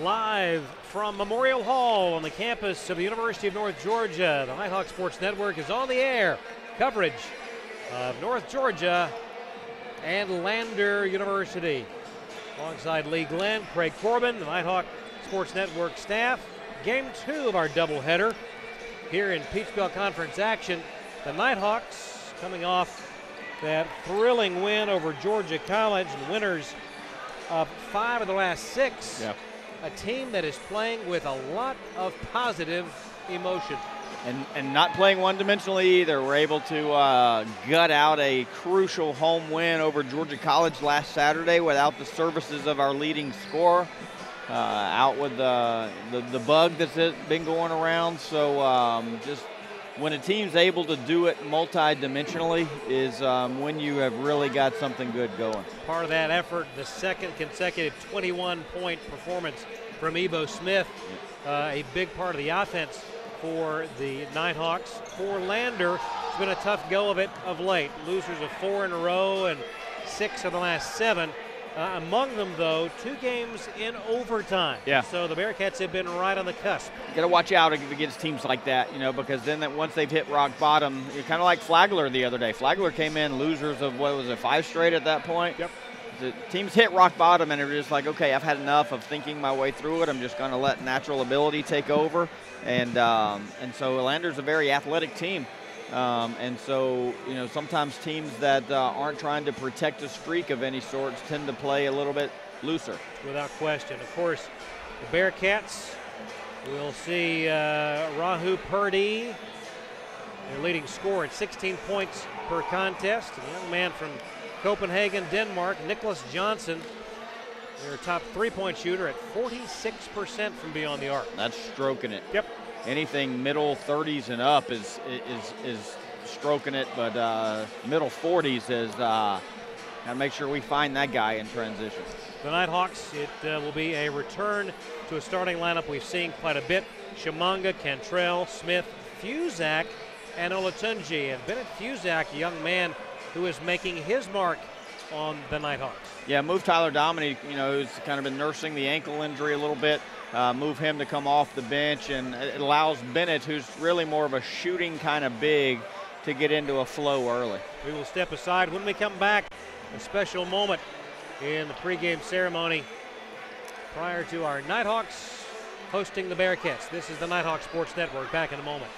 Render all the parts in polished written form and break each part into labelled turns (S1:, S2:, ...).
S1: Live from Memorial Hall on the campus of the University of North Georgia, the Nighthawk Sports Network is on the air. Coverage of North Georgia and Lander University. Alongside Lee Glenn, Craig Corbin, the Nighthawk Sports Network staff. Game 2 of our doubleheader here in Peach Belt Conference action. The Nighthawks coming off that thrilling win over Georgia College and winners of 5 of the last 6.
S2: Yep.
S1: A team that is playing with a lot of positive emotion.
S2: And not playing one-dimensionally either. We're able to gut out a crucial home win over Georgia College last Saturday without the services of our leading scorer. Out with the bug that's been going around. So just when a team's able to do it multi-dimensionally is when you have really got something good going.
S1: Part of that effort, the second consecutive 21-point performance from Ebo Smith. A big part of the offense for the Nighthawks. For Lander, it's been a tough go of it of late. Losers of 4 in a row and 6 of the last 7. Among them, though, 2 games in overtime.
S2: Yeah.
S1: So the Bearcats have been right on the cusp.
S2: You got to watch out against teams like that, because then once they've hit rock bottom, you're kind of like Flagler the other day. Flagler came in losers of, 5 straight at that point?
S1: Yep.
S2: The teams hit rock bottom and they're just like, okay, I've had enough of thinking my way through it. I'm just going to let natural ability take over. And so Lander's a very athletic team. And so, sometimes teams that aren't trying to protect a streak of any sorts tend to play a little bit looser.
S1: Without question. Of course, the Bearcats will see Rahu Purdy, their leading scorer at 16 points per contest. A young man from Copenhagen, Denmark, Nicholas Johnson, their top 3-point shooter at 46% from beyond the arc.
S2: That's stroking it.
S1: Yep.
S2: Anything middle 30s and up is stroking it, but middle 40s is got to make sure we find that guy in transition.
S1: The Nighthawks, it will be a return to a starting lineup we've seen quite a bit. Shamanga, Cantrell, Smith, Fuzak, and Olatunji. And Bennett Fuzak, a young man who is making his mark on the Nighthawks.
S2: Yeah, move Tyler Dominique, who's kind of been nursing the ankle injury a little bit. Move him to come off the bench, and it allows Bennett, who's really more of a shooting kind of big, to get into a flow early.
S1: We will step aside. When we come back, a special moment in the pregame ceremony prior to our Nighthawks hosting the Bearcats. This is the Nighthawk Sports Network. Back in a moment.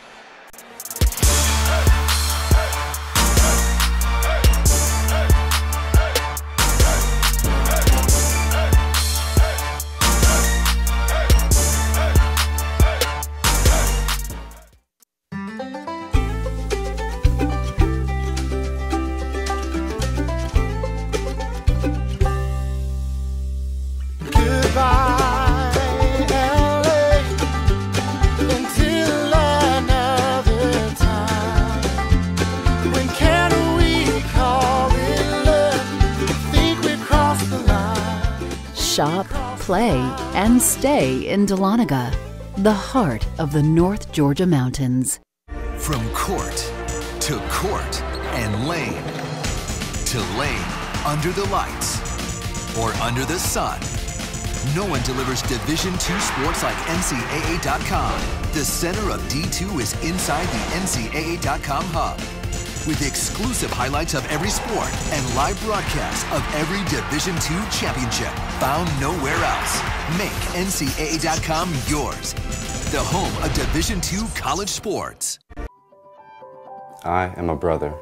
S3: Shop, play, and stay in Dahlonega, the heart of the North Georgia mountains.
S4: From court to court and lane to lane, under the lights or under the sun, no one delivers Division II sports like NCAA.com. The center of D2 is inside the NCAA.com hub, with exclusive highlights of every sport and live broadcasts of every Division II championship found nowhere else. Make NCAA.com yours, the home of Division II college sports.
S5: I am a brother.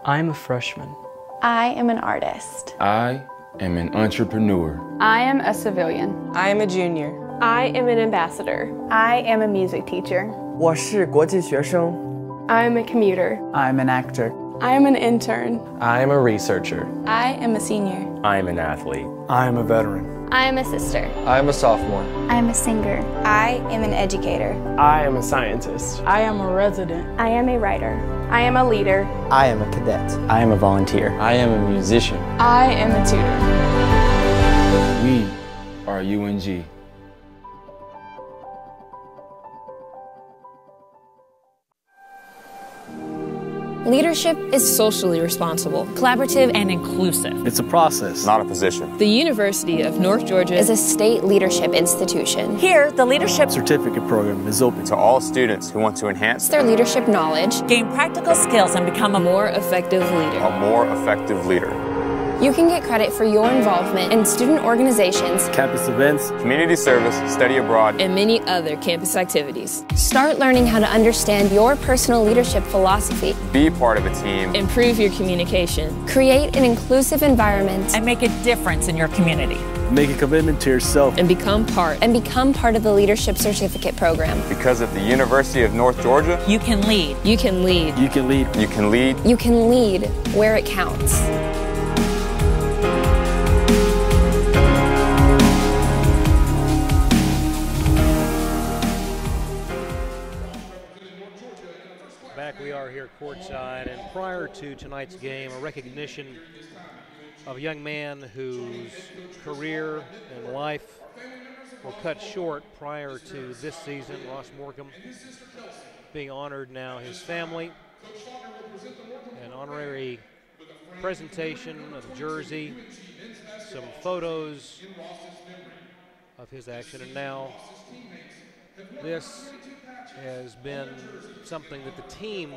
S6: I'm a freshman.
S7: I am an artist.
S5: I am an entrepreneur.
S8: I am a civilian.
S6: I am a junior.
S8: I am an ambassador.
S7: I am a music teacher.
S6: 我是国际学生.
S8: I am a commuter.
S6: I'm an actor.
S8: I am an intern.
S9: I am a researcher.
S7: I am a senior.
S9: I am an athlete.
S10: I am a veteran.
S7: I am a sister.
S9: I am a sophomore.
S7: I am a singer. I am an educator.
S10: I am a scientist.
S8: I am a resident.
S7: I am a writer.
S8: I am a leader.
S6: I am a cadet.
S9: I am a volunteer.
S5: I am a musician.
S8: I am a tutor.
S5: We are UNG.
S11: Leadership is socially responsible, collaborative, and inclusive.
S10: It's a process,
S5: Not a position.
S11: The University of North Georgia
S7: is a state leadership institution.
S11: Here, the leadership
S10: certificate program is open
S5: To all students who want to enhance
S7: Their leadership knowledge,
S11: gain practical skills and become a more effective leader.
S5: a more effective leader.
S7: you can get credit for your involvement in student organizations,
S10: campus events,
S5: Community service, study abroad,
S11: And many other campus activities.
S7: Start learning how to understand your personal leadership philosophy,
S5: be part of a team,
S11: Improve your communication.
S7: create an inclusive environment,
S11: And make a difference in your community.
S10: make a commitment to yourself.
S11: And become part.
S7: and become part of the Leadership Certificate Program.
S5: because at the University of North Georgia,
S11: You can lead. You can lead.
S10: You can lead.
S5: you can lead.
S7: You can lead where it counts.
S1: Back we are here courtside, and prior to tonight's game, a recognition of a young man whose career and life were cut short prior to this season. Ross Morcom being honored now, his family, an honorary presentation of a jersey, some photos of his action, and now this has been something that the team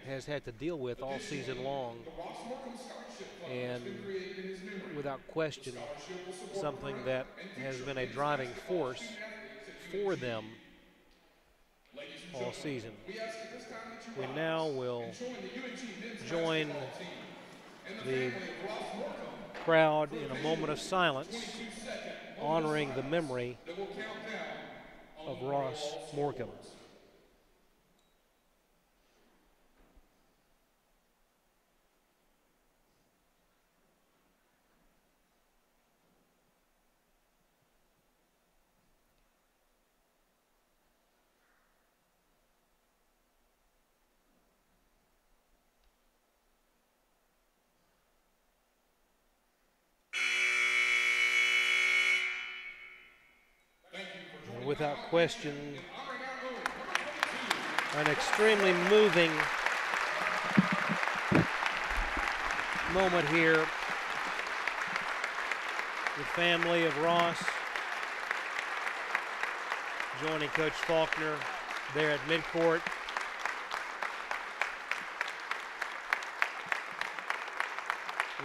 S1: has had to deal with all season long, and without question something that has been a driving force for them all season. We now will join the crowd in a moment of silence honoring the memory of Ross Morcom. Without question, an extremely moving moment here. The family of Ross joining Coach Faulkner there at midcourt.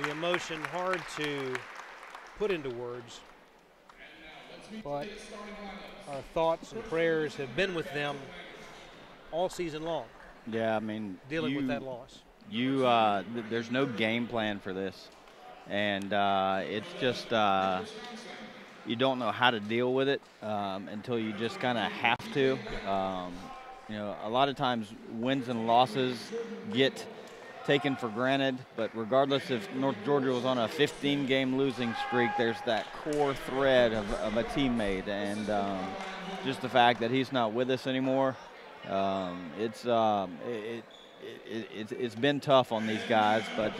S1: The emotion hard to put into words, but our thoughts and prayers have been with them all season long.
S2: Yeah, I mean,
S1: dealing with that loss.
S2: There's no game plan for this, and it's just you don't know how to deal with it until you just kind of have to. You know, a lot of times wins and losses get taken for granted, but regardless if North Georgia was on a 15-game losing streak, there's that core thread of a teammate, and just the fact that he's not with us anymore, it's been tough on these guys, but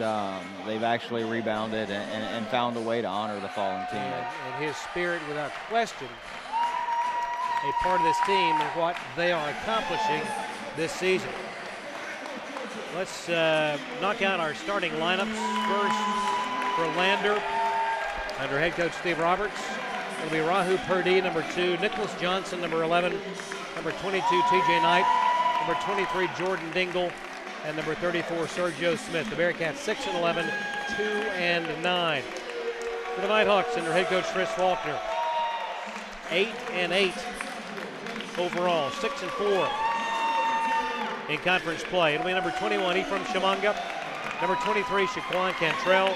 S2: they've actually rebounded and found a way to honor the fallen teammate.
S1: And his spirit, without question, a part of this team and what they are accomplishing this season. Let's knock out our starting lineups. First, for Lander, under head coach Steve Roberts, it'll be Rahu Purdy, number 2, Nicholas Johnson, number 11, number 22, TJ Knight, number 23, Jordan Dingle, and number 34, Sergio Smith. The Bearcats 6 and 11, 2 and 9. For the Nighthawks, under head coach Chris Faulkner, 8 and 8 overall, 6 and 4. In conference play. It'll be number 21, Ephraim Shamanga, number 23, Shaquan Cantrell,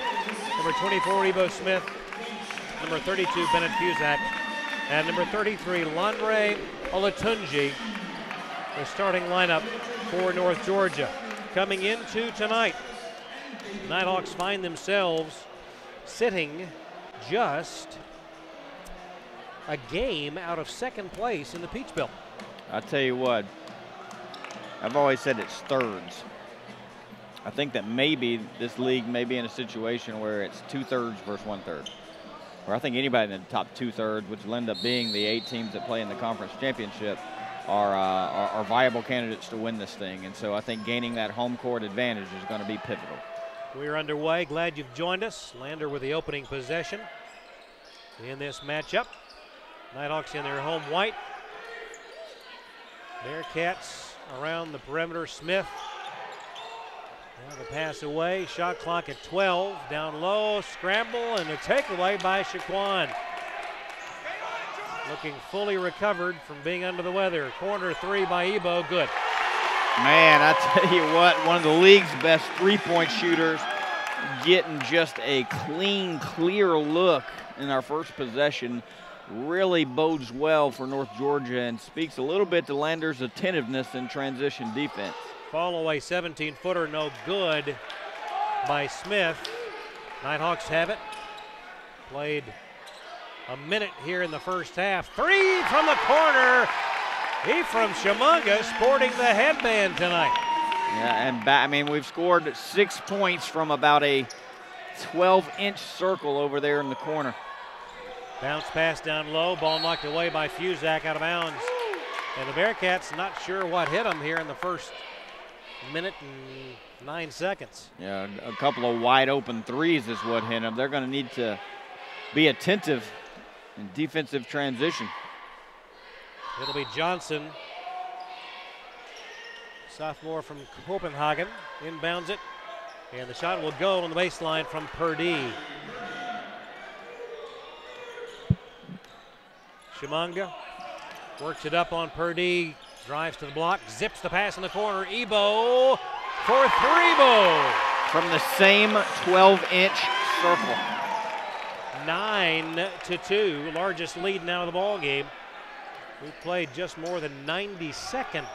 S1: number 24, Ebo Smith, number 32, Bennett Cusack, and number 33, Lanre Olatunji, the starting lineup for North Georgia. Coming into tonight, the Nighthawks find themselves sitting just a game out of second place in the Peach Belt.
S2: I'll tell you what, I've always said it's thirds. I think that maybe this league may be in a situation where it's 2/3 versus 1/3. Or I think anybody in the top 2/3, which will end up being the 8 teams that play in the conference championship, are viable candidates to win this thing. And so I think gaining that home court advantage is going to be pivotal.
S1: We're underway. Glad you've joined us. Lander with the opening possession in this matchup. Nighthawks in their home white. Bearcats around the perimeter. Smith. Now the pass away. Shot clock at 12. Down low. Scramble and a takeaway by Shaquan. Looking fully recovered from being under the weather. Corner three by Ebo. Good.
S2: Man, I tell you what, one of the league's best three-point shooters getting just a clean, clear look in our first possession really bodes well for North Georgia and speaks a little bit to Lander's attentiveness in transition defense.
S1: Fall away 17-footer, no good by Smith. Nighthawks have it. Played a minute here in the first half. Three from the corner. Ephraim Shamunga sporting the headband tonight.
S2: Yeah, and I mean, we've scored 6 points from about a 12-inch circle over there in the corner.
S1: Bounce pass down low, ball knocked away by Fuzak out of bounds. And the Bearcats not sure what hit them here in the first minute and 9 seconds.
S2: Yeah, a couple of wide open threes is what hit them. They're going to need to be attentive in defensive transition.
S1: It'll be Johnson, sophomore from Copenhagen, inbounds it, and the shot will go on the baseline from Purdy. Shamunga works it up on Purdy, drives to the block, zips the pass in the corner. Ebo for three-ball.
S2: From the same 12-inch circle.
S1: 9-2, largest lead now of the ball game. We played just more than 90 seconds.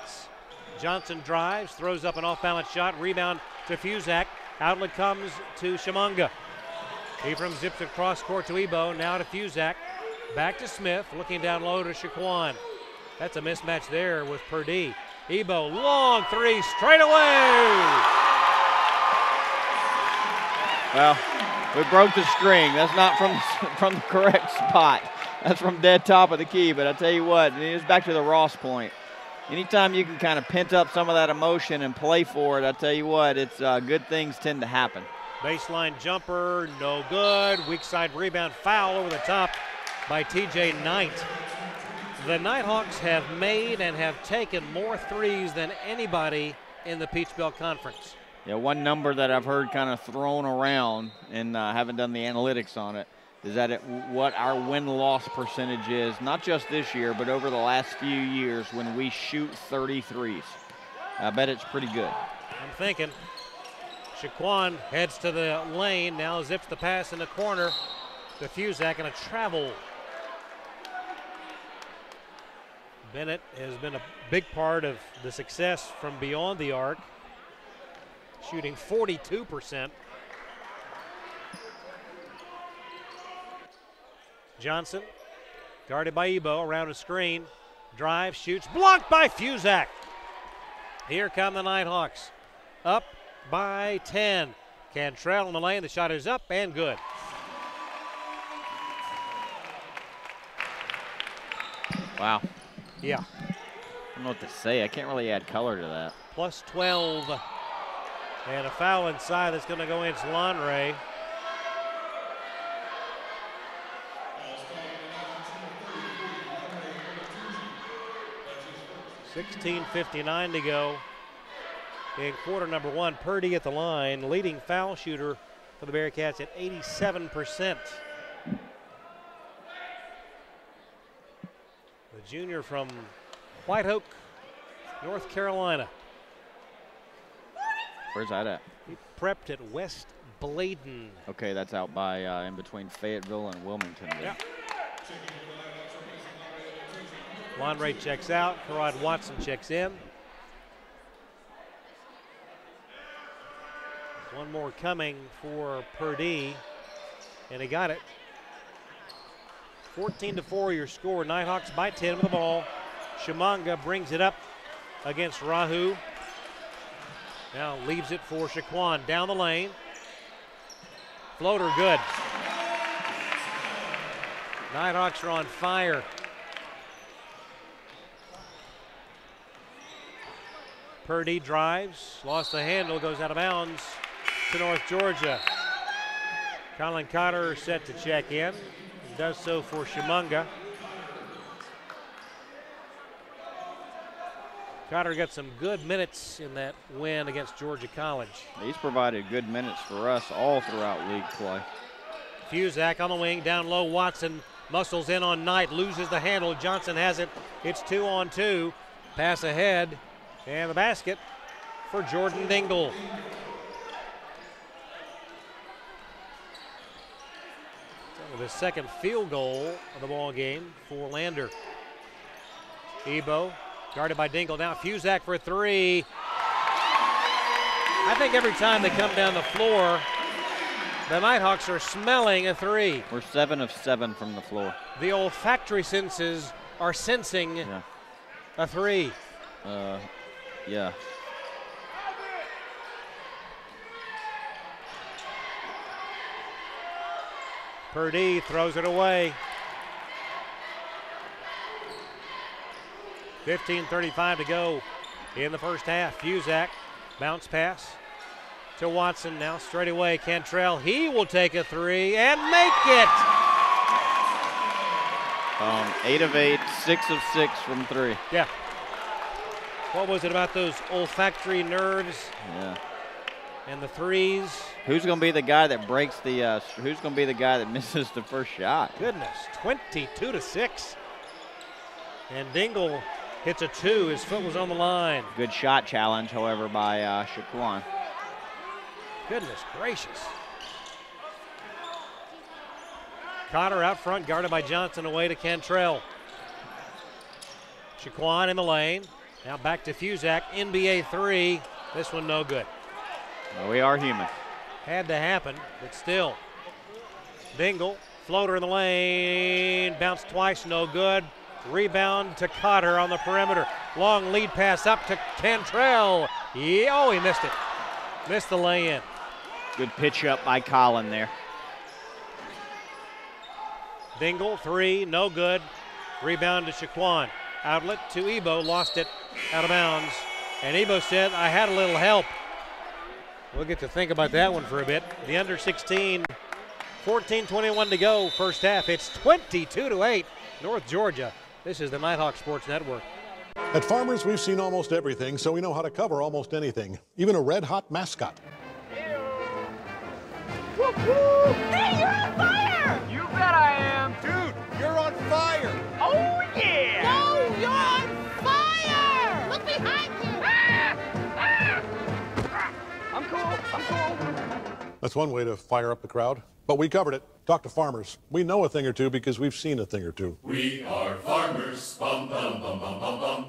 S1: Johnson drives, throws up an off-balance shot, rebound to Fuzak. Outlet comes to Shamunga. Ephraim zips it across court to Ebo, now to Fuzak. Back to Smith, looking down low to Shaquan. That's a mismatch there with Purdy. Ebo, long three, straight away!
S2: Well, we broke the string. That's not from the correct spot. That's from dead top of the key, but I tell you what, it's back to the Ross point. Anytime you can kind of pent up some of that emotion and play for it, I tell you what, it's good things tend to happen.
S1: Baseline jumper, no good. Weak side rebound, foul over the top by TJ Knight. The Nighthawks have made and have taken more threes than anybody in the Peach Belt Conference.
S2: Yeah, one number that I've heard kind of thrown around, and haven't done the analytics on it, is that what our win-loss percentage is, not just this year, but over the last few years when we shoot 33s. I bet it's pretty good.
S1: I'm thinking. Shaquan heads to the lane, now zips the pass in the corner to Fuzak, and a travel. Bennett has been a big part of the success from beyond the arc, shooting 42%. Johnson, guarded by Ebo, around a screen, drive, shoots, blocked by Fuzak. Here come the Nighthawks, up by 10. Cantrell in the lane, the shot is up and good.
S2: Wow.
S1: Yeah.
S2: I don't know what to say. I can't really add color to that.
S1: Plus 12. And a foul inside that's going to go into Lanre. $16:59 to go in quarter number one. Purdy at the line, leading foul shooter for the Bearcats at 87%. The junior from White Oak, North Carolina.
S2: Where's that at?
S1: He prepped at West Bladen.
S2: Okay, that's out by in between Fayetteville and Wilmington.
S1: Yeah. Lanre checks out. Karad Watson checks in. One more coming for Purdy, and he got it. 14-4 your score. Nighthawks by 10 with the ball. Shamunga brings it up against Rahu. Now leaves it for Shaquan down the lane. Floater good. Nighthawks are on fire. Purdy drives, lost the handle, goes out of bounds to North Georgia. Colin Cotter set to check in. Does so for Chemungha. Cotter got some good minutes in that win against Georgia College.
S2: He's provided good minutes for us all throughout league play.
S1: Fuzak on the wing, down low. Watson muscles in on Knight, loses the handle. Johnson has it. It's 2-on-2. Pass ahead, and the basket for Jordan Dingle. The second field goal of the ball game for Lander. Ebo guarded by Dingle. Now Fuzak for 3. I think every time they come down the floor, the Nighthawks are smelling a 3.
S2: We're 7 of 7 from the floor.
S1: The olfactory senses are sensing a 3.
S2: Yeah.
S1: Purdy throws it away. 15:35 to go in the first half. Fuzak, bounce pass to Watson. Now straight away, Cantrell. He will take a 3 and make it.
S2: 8 of 8, 6 of 6 from 3.
S1: Yeah. What was it about those olfactory nerves?
S2: Yeah.
S1: And the 3s.
S2: Who's going to be the guy that breaks the? Who's going to be the guy that misses the first shot?
S1: Goodness, 22-6. And Dingle hits a 2. His foot was on the line.
S2: Good shot challenge, however, by Shaquan.
S1: Goodness gracious. Cotter out front, guarded by Johnson, away to Cantrell. Shaquan in the lane. Now back to Fuzak, NBA 3. This one no good.
S2: Well, we are human.
S1: Had to happen, but still. Dingle, floater in the lane, bounced twice, no good. Rebound to Cotter on the perimeter. Long lead pass up to Cantrell. Yeah, oh, he missed it. Missed the lay-in.
S2: Good pitch up by Colin there.
S1: Dingle, 3, no good. Rebound to Shaquan. Outlet to Ebo, lost it out of bounds. And Ebo said, I had a little help. We'll get to think about that one for a bit. The under 16, 14:21 to go, first half. It's 22-8, North Georgia. This is the Nighthawk Sports Network.
S12: At Farmers, we've seen almost everything, so we know how to cover almost anything, even a red-hot mascot.
S13: Hey, you're on fire! You bet I am.
S14: Dude, you're on fire.
S13: Oh, yeah!
S15: No, you're on fire! Look behind you!
S13: I'm cool.
S12: That's one way to fire up the crowd, but we covered it. Talk to Farmers. We know a thing or two because we've seen a thing or two.
S16: We are farmers. Bum, bum, bum, bum, bum, bum.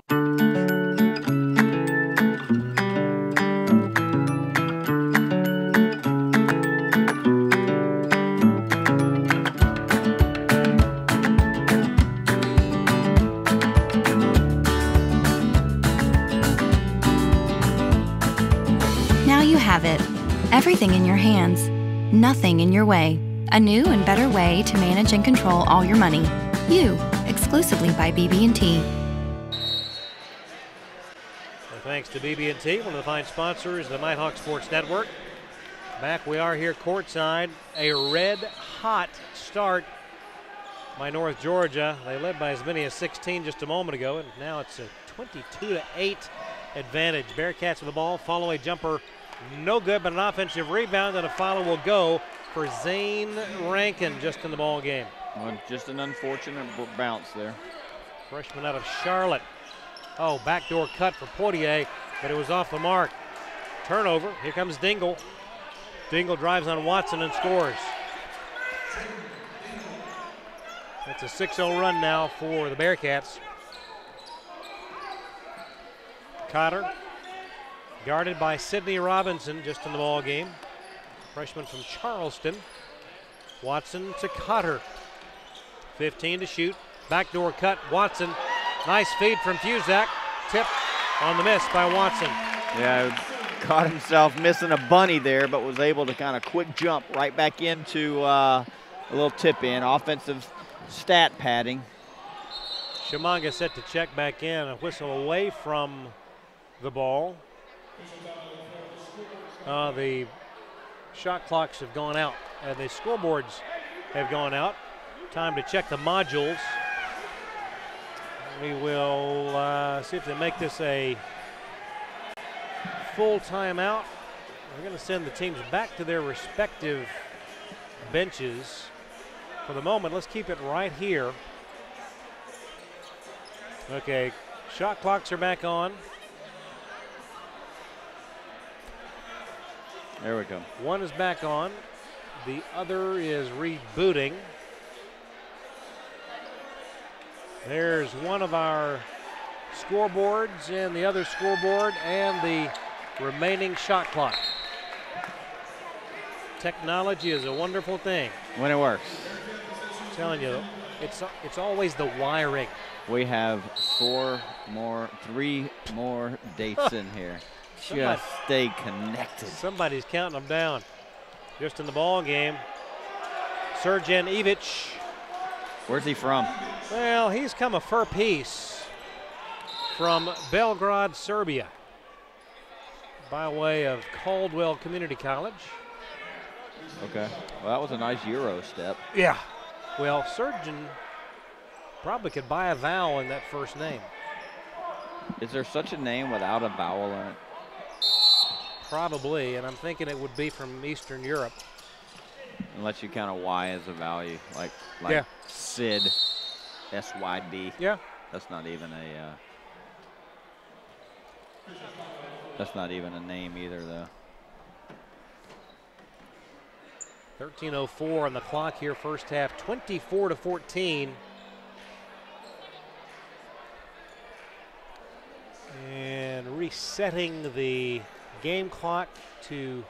S17: Now you have it. Everything in your hands, nothing in your way. A new and better way to manage and control all your money. You, exclusively by BB&T.
S1: Well, thanks to BB&T, one of the fine sponsors of the Nighthawk Sports Network. Back we are here courtside. A red-hot start by North Georgia. They led by as many as 16 just a moment ago, and now it's a 22-8 advantage. Bearcats with the ball, follow a jumper. No good, but an offensive rebound, and a foul will go for Zane Rankin just in the ball game.
S2: Well, just an unfortunate bounce there.
S1: Freshman out of Charlotte. Oh, backdoor cut for Poitier, but it was off the mark. Turnover. Here comes Dingle. Dingle drives on Watson and scores. That's a 6-0 run now for the Bearcats. Cotter, guarded by Sidney Robinson, just in the ball game. Freshman from Charleston. Watson to Cotter. 15 to shoot. Backdoor cut. Watson. Nice feed from Fuzak. Tip on the miss by Watson.
S2: Yeah, caught himself missing a bunny there, but was able to kind of quick jump right back into a little tip in. Offensive stat padding.
S1: Chemungha set to check back in. A whistle away from the ball. The shot clocks have gone out, and the scoreboards have gone out. Time to check the modules. We will see if they make this a full timeout. We're going to send the teams back to their respective benches. For the moment, let's keep it right here. Okay, shot clocks are back on.
S2: There we go.
S1: One is back on. The other is rebooting. There's one of our scoreboards and the other scoreboard and the remaining shot clock. Technology is a wonderful thing.
S2: When it works.
S1: I'm telling you, it's always the wiring.
S2: We have 3 more dates in here. Just stay connected.
S1: Somebody's counting them down. Just in the ball game, Srđan Ivić.
S2: Where's he from?
S1: Well, he's come a fur piece from Belgrade, Serbia, by way of Caldwell Community College.
S2: Okay. Well, that was a nice Euro step.
S1: Yeah. Well, Srđan probably could buy a vowel in that first name.
S2: Is there such a name without a vowel in it?
S1: Probably, and I'm thinking it would be from Eastern Europe.
S2: Unless you count a Y as a value, like
S1: yeah.
S2: Sid, S-Y-D.
S1: Yeah.
S2: That's not even a name either, though.
S1: 13:04 on the clock here, first half, 24-14. And resetting the game clock to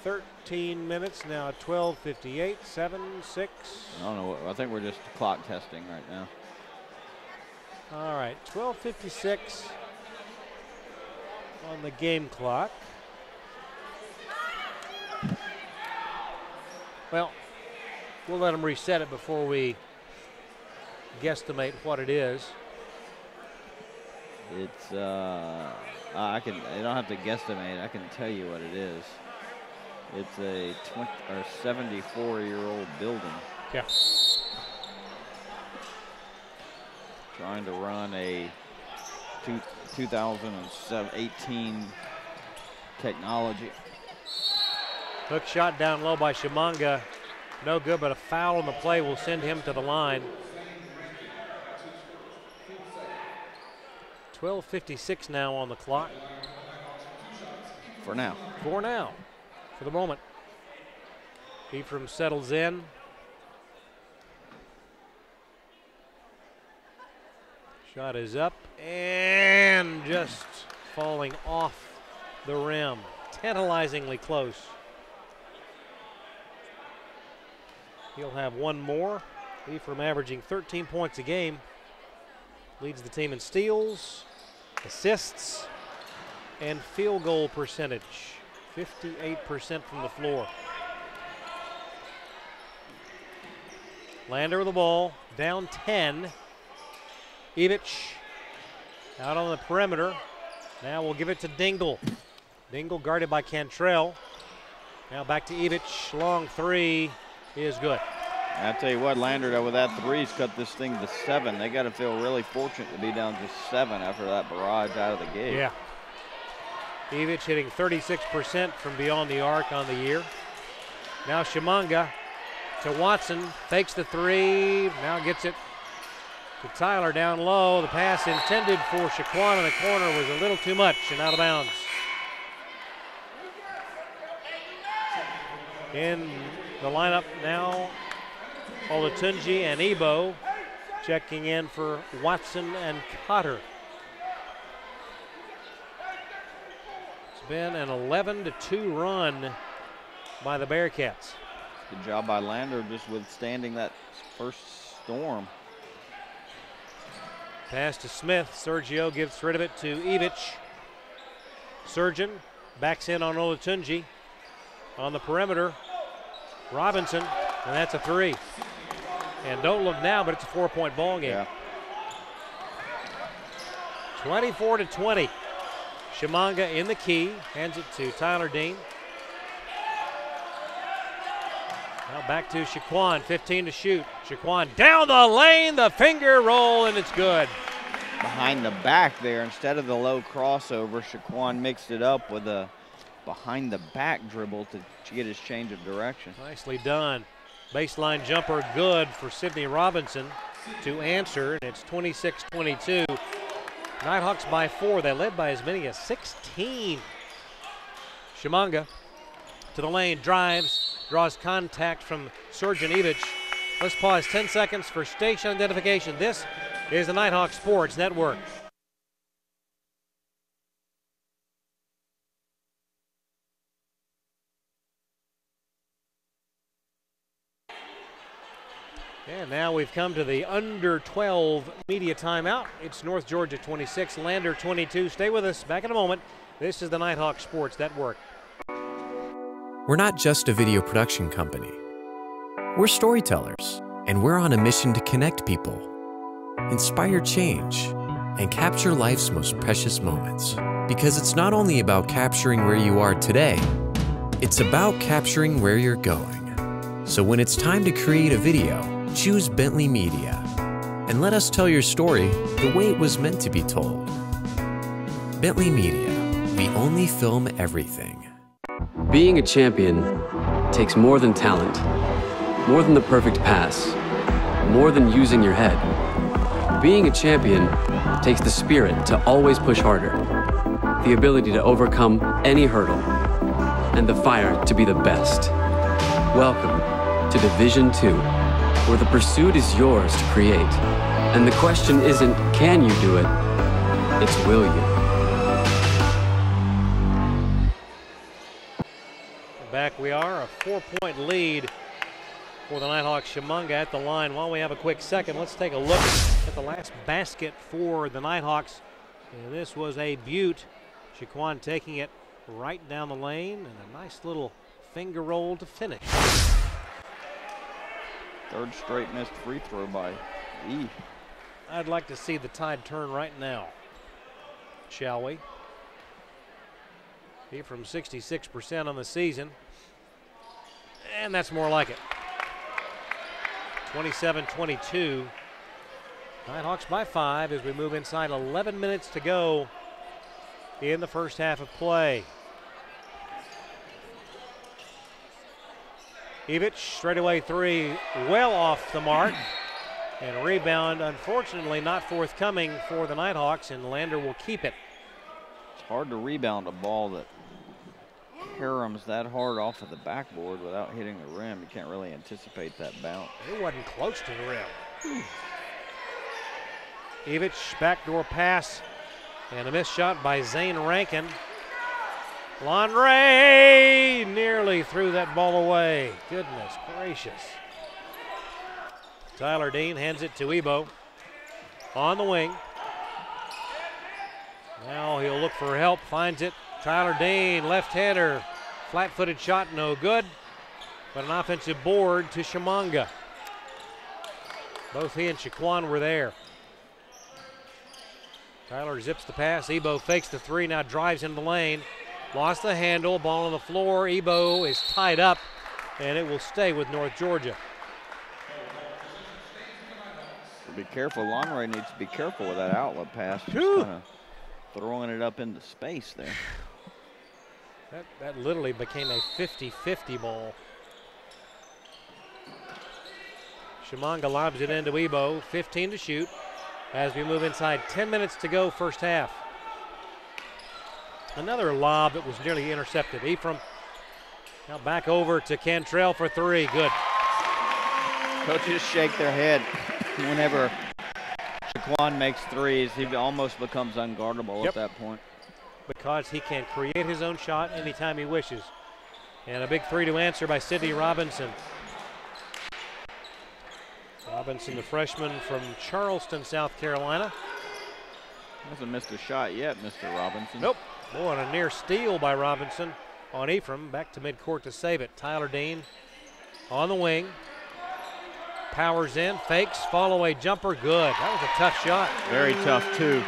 S1: 13 minutes now, 12:58, 7, 6.
S2: I don't know. I think we're just clock testing right now.
S1: All right, 12:56 on the game clock. Well, we'll let them reset it before we guesstimate what it is.
S2: It's I don't have to guesstimate. I can tell you what it is. It's a 74-year-old building.
S1: Yeah.
S2: Trying to run a 2018 technology.
S1: Hook shot down low by Shimanga. No good, but a foul on the play will send him to the line. 12:56 now on the clock.
S2: For now.
S1: For now. For the moment. Ephraim settles in. Shot is up and just falling off the rim. Tantalizingly close. He'll have one more. Ephraim averaging 13 points a game. Leads the team in steals, assists, and field goal percentage. 58% from the floor. Lander with the ball, down 10. Ivić out on the perimeter. Now we'll give it to Dingle. Dingle guarded by Cantrell. Now back to Ivić. Long three is good.
S2: I tell you what, Lander with that three's cut this thing to 7. They got to feel really fortunate to be down just 7 after that barrage out of the gate.
S1: Yeah. Ivić hitting 36% from beyond the arc on the year. Now Shimanga to Watson, fakes the three, now gets it to Tyler down low. The pass intended for Shaquan in the corner was a little too much and out of bounds. In the lineup now, Olatunji and Ebo checking in for Watson and Cotter. It's been an 11-2 run by the Bearcats.
S2: Good job by Lander just withstanding that first storm.
S1: Pass to Smith. Sergio gives rid of it to Ivić. Srđan backs in on Olatunji. On the perimeter, Robinson, and that's a three. And don't look now, but it's a 4-point ball game.
S2: Yeah.
S1: 24-20. Chemanga in the key, hands it to Tyler Dean. Now back to Shaquan, 15 to shoot. Shaquan down the lane, the finger roll, and it's good.
S2: Behind the back there, instead of the low crossover, Shaquan mixed it up with a behind the back dribble to get his change of direction.
S1: Nicely done. Baseline jumper good for Sidney Robinson to answer, and it's 26-22. Nighthawks by 4. They led by as many as 16. Chemanga to the lane, drives, draws contact from Sergeant Evich. Let's pause 10 seconds for station identification. This is the Nighthawk Sports Network. And now we've come to the under 12 media timeout. It's North Georgia 26, Lander 22. Stay with us. Back in a moment. This is the Nighthawk Sports Network.
S18: We're not just a video production company. We're storytellers, and we're on a mission to connect people, inspire change, and capture life's most precious moments. Because it's not only about capturing where you are today, it's about capturing where you're going. So when it's time to create a video, choose Bentley Media, and let us tell your story the way it was meant to be told. Bentley Media, we only film everything.
S19: Being a champion takes more than talent, more than the perfect pass, more than using your head. Being a champion takes the spirit to always push harder, the ability to overcome any hurdle, and the fire to be the best. Welcome to Division II, where the pursuit is yours to create. And the question isn't, can you do it? It's, will you?
S1: Back we are, a 4-point lead for the Nighthawks. Chemanga at the line. While we have a quick second, let's take a look at the last basket for the Nighthawks. And this was a beaut. Shaquan taking it right down the lane, and a nice little finger roll to finish.
S2: Third straight missed free throw by E.
S1: I'd like to see the tide turn right now, shall we? He from 66% on the season, and that's more like it. 27-22. Nighthawks by 5 as we move inside 11 minutes to go in the first half of play. Evich, straightaway three, well off the mark. And rebound, unfortunately, not forthcoming for the Nighthawks, and Lander will keep it.
S2: It's hard to rebound a ball that caroms that hard off of the backboard without hitting the rim. You can't really anticipate that bounce.
S1: It wasn't close to the rim. Evich, backdoor pass, and a missed shot by Zane Rankin. Landry nearly threw that ball away. Goodness gracious. Tyler Dean hands it to Ebo on the wing. Now he'll look for help, finds it. Tyler Dean, left-hander, flat-footed shot, no good. But an offensive board to Chemanga. Both he and Shaquan were there. Tyler zips the pass. Ebo fakes the three, now drives into the lane. Lost the handle, ball on the floor. Ebo is tied up, and it will stay with North Georgia.
S2: Be careful. Lonray needs to be careful with that outlet pass. Just kind of throwing it up into space there.
S1: That literally became a 50-50 ball. Chemanga lobs it into Ebo. 15 to shoot as we move inside 10 minutes to go first half. Another lob that was nearly intercepted. Ephraim now back over to Cantrell for three. Good.
S2: Coaches shake their head whenever Shaquan makes threes. He almost becomes unguardable at that point.
S1: Because he can create his own shot anytime he wishes. And a big three to answer by Sidney Robinson. Robinson, the freshman from Charleston, South Carolina.
S2: Hasn't missed a shot yet, Mr. Robinson.
S1: Nope. Boy, and a near steal by Robinson on Ephraim. Back to midcourt to save it. Tyler Dean on the wing. Powers in, fakes, fall away jumper, good. That was a tough shot.
S2: Very tough, too.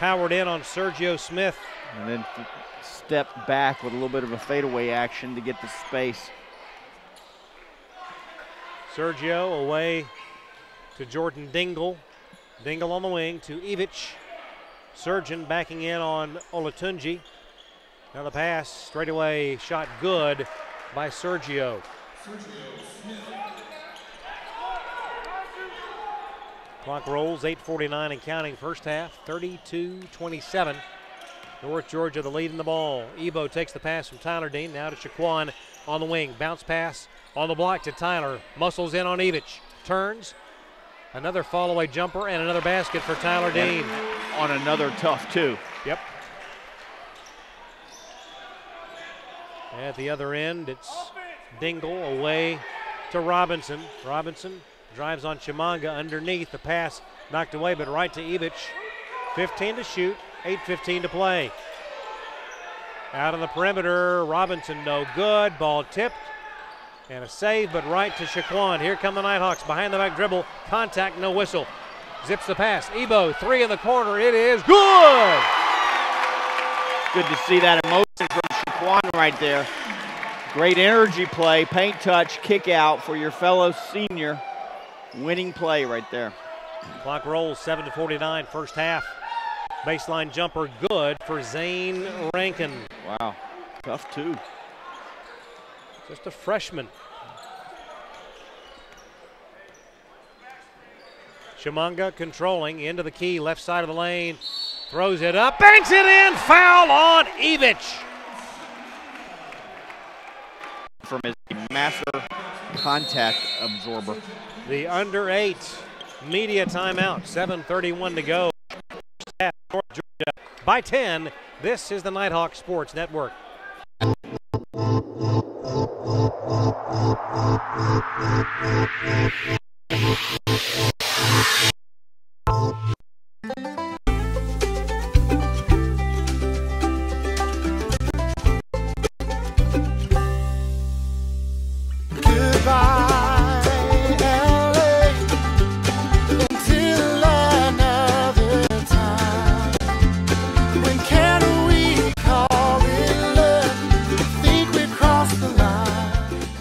S1: powered in on Sergio Smith.
S2: And then stepped back with a little bit of a fadeaway action to get the space.
S1: Sergio away to Jordan Dingle. Dingle on the wing to Ivic. Surgeon backing in on Olatunji. Now the pass, straight away, shot good by Sergio. Clock rolls, 8:49 and counting first half, 32-27. North Georgia the lead in the ball. Ebo takes the pass from Tyler Dean, now to Shaquan on the wing. Bounce pass on the block to Tyler. Muscles in on Ivic. Turns. Another fall-away jumper and another basket for Tyler Dean.
S2: On another tough two.
S1: Yep. At the other end, it's Dingle away to Robinson. Robinson drives on Chimanga underneath. The pass knocked away, but right to Ivic. 15 to shoot, 8:15 to play. Out on the perimeter, Robinson no good. Ball tipped. And a save, but right to Shaquan. Here come the Nighthawks. Behind the back dribble. Contact, no whistle. Zips the pass. Ebo, three in the corner. It is good.
S2: Good to see that emotion from Shaquan right there. Great energy play, paint touch, kick out for your fellow senior. Winning play right there.
S1: Clock rolls, 7:49, first half. Baseline jumper good for Zane Rankin.
S2: Wow, tough two.
S1: Just a freshman. Chimanga controlling into the key, left side of the lane. Throws it up, banks it in, foul on Ivic.
S2: From his master contact absorber.
S1: The under 8 media timeout, 7:31 to go. North Georgia by 10. This is the Nighthawk Sports Network.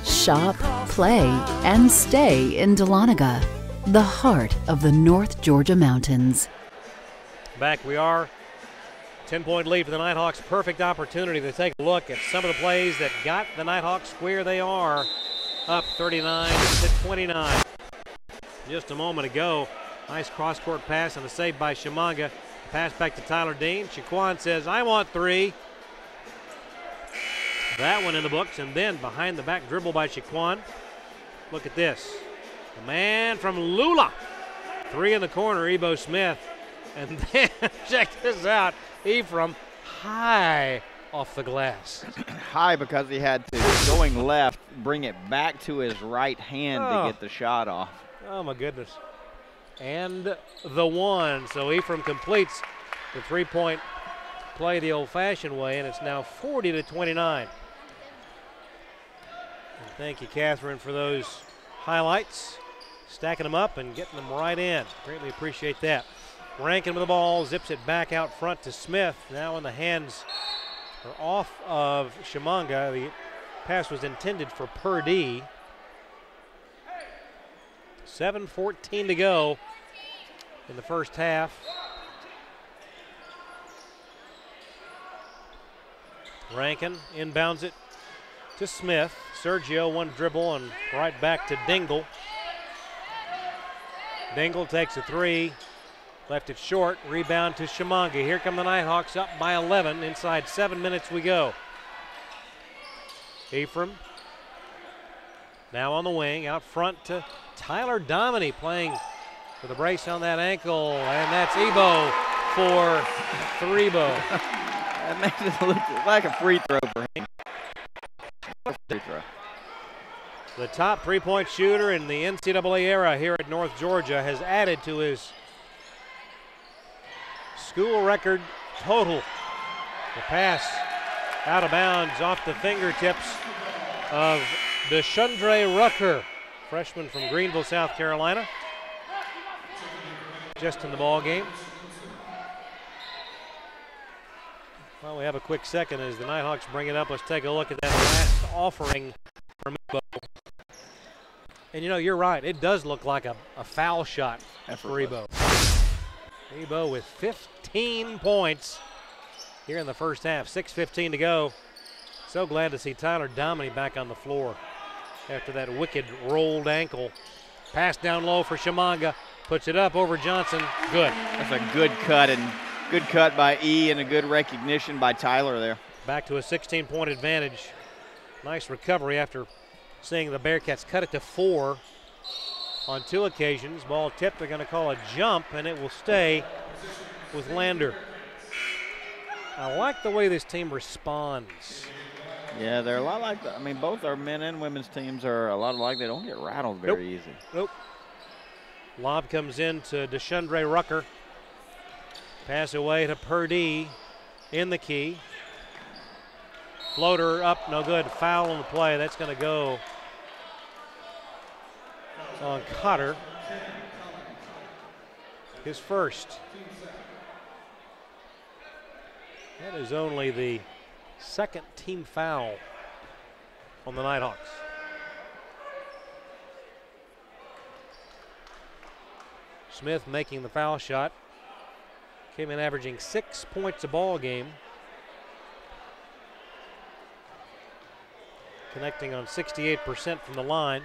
S3: Shop, play, and stay in Dahlonega, the heart of the North Georgia mountains.
S1: Back we are. 10-point lead for the Nighthawks. Perfect opportunity to take a look at some of the plays that got the Nighthawks where they are. Up 39-29. Just a moment ago, nice cross-court pass and a save by Chimanga. Pass back to Tyler Dean. Shaquan says, I want three. That one in the books, and then behind the back dribble by Shaquan. Look at this. The man from Lula. Three in the corner, Ebo Smith. And then, check this out, Ephraim high off the glass.
S2: High because he had to, going left, bring it back to his right hand to get the shot off.
S1: Oh, my goodness. And the one. So Ephraim completes the three-point play the old-fashioned way, and it's now 40-29. Thank you, Catherine, for those highlights. Stacking them up and getting them right in. Greatly appreciate that. Rankin with the ball, zips it back out front to Smith. Now in the hands are off of Chimanga. The pass was intended for Purdy. 7:14 to go in the first half. Rankin inbounds it to Smith. Sergio, one dribble and right back to Dingle. Dingle takes a three, left it short, rebound to Chimanga. Here come the Nighthawks up by 11. Inside 7 minutes we go. Ephraim now on the wing, out front to Tyler Dominy playing with a brace on that ankle, and that's Ebo for Threebo.
S2: That makes it look like a free throw for him. Free throw.
S1: The top three-point shooter in the NCAA era here at North Georgia has added to his school record total. The pass out of bounds off the fingertips of Deshandre Rucker, freshman from Greenville, South Carolina. Just in the ball game. Well, we have a quick second as the Nighthawks bring it up. Let's take a look at that last offering from Ebo. And, you know, you're right. It does look like a foul shot for Ebo. Ebo with 15 points here in the first half. 6:15 to go. So glad to see Tyler Dominy back on the floor after that wicked rolled ankle. Pass down low for Shamanga. Puts it up over Johnson. Good.
S2: That's a good cut, and good cut by E and a good recognition by Tyler there.
S1: Back to a 16-point advantage. Nice recovery after seeing the Bearcats cut it to 4 on 2 occasions. Ball tipped. They're going to call a jump, and it will stay with Lander. I like the way this team responds.
S2: Yeah, they're a lot like, I mean, both our men and women's teams are a lot alike. They don't get rattled very easy.
S1: Nope. Lob comes in to Deshandre Rucker. Pass away to Purdy in the key. Floater up, no good. Foul on the play. That's going to go on Cotter. His first. That is only the second team foul on the Nighthawks. Smith making the foul shot. Came in averaging 6 points a ball game. Connecting on 68% from the line.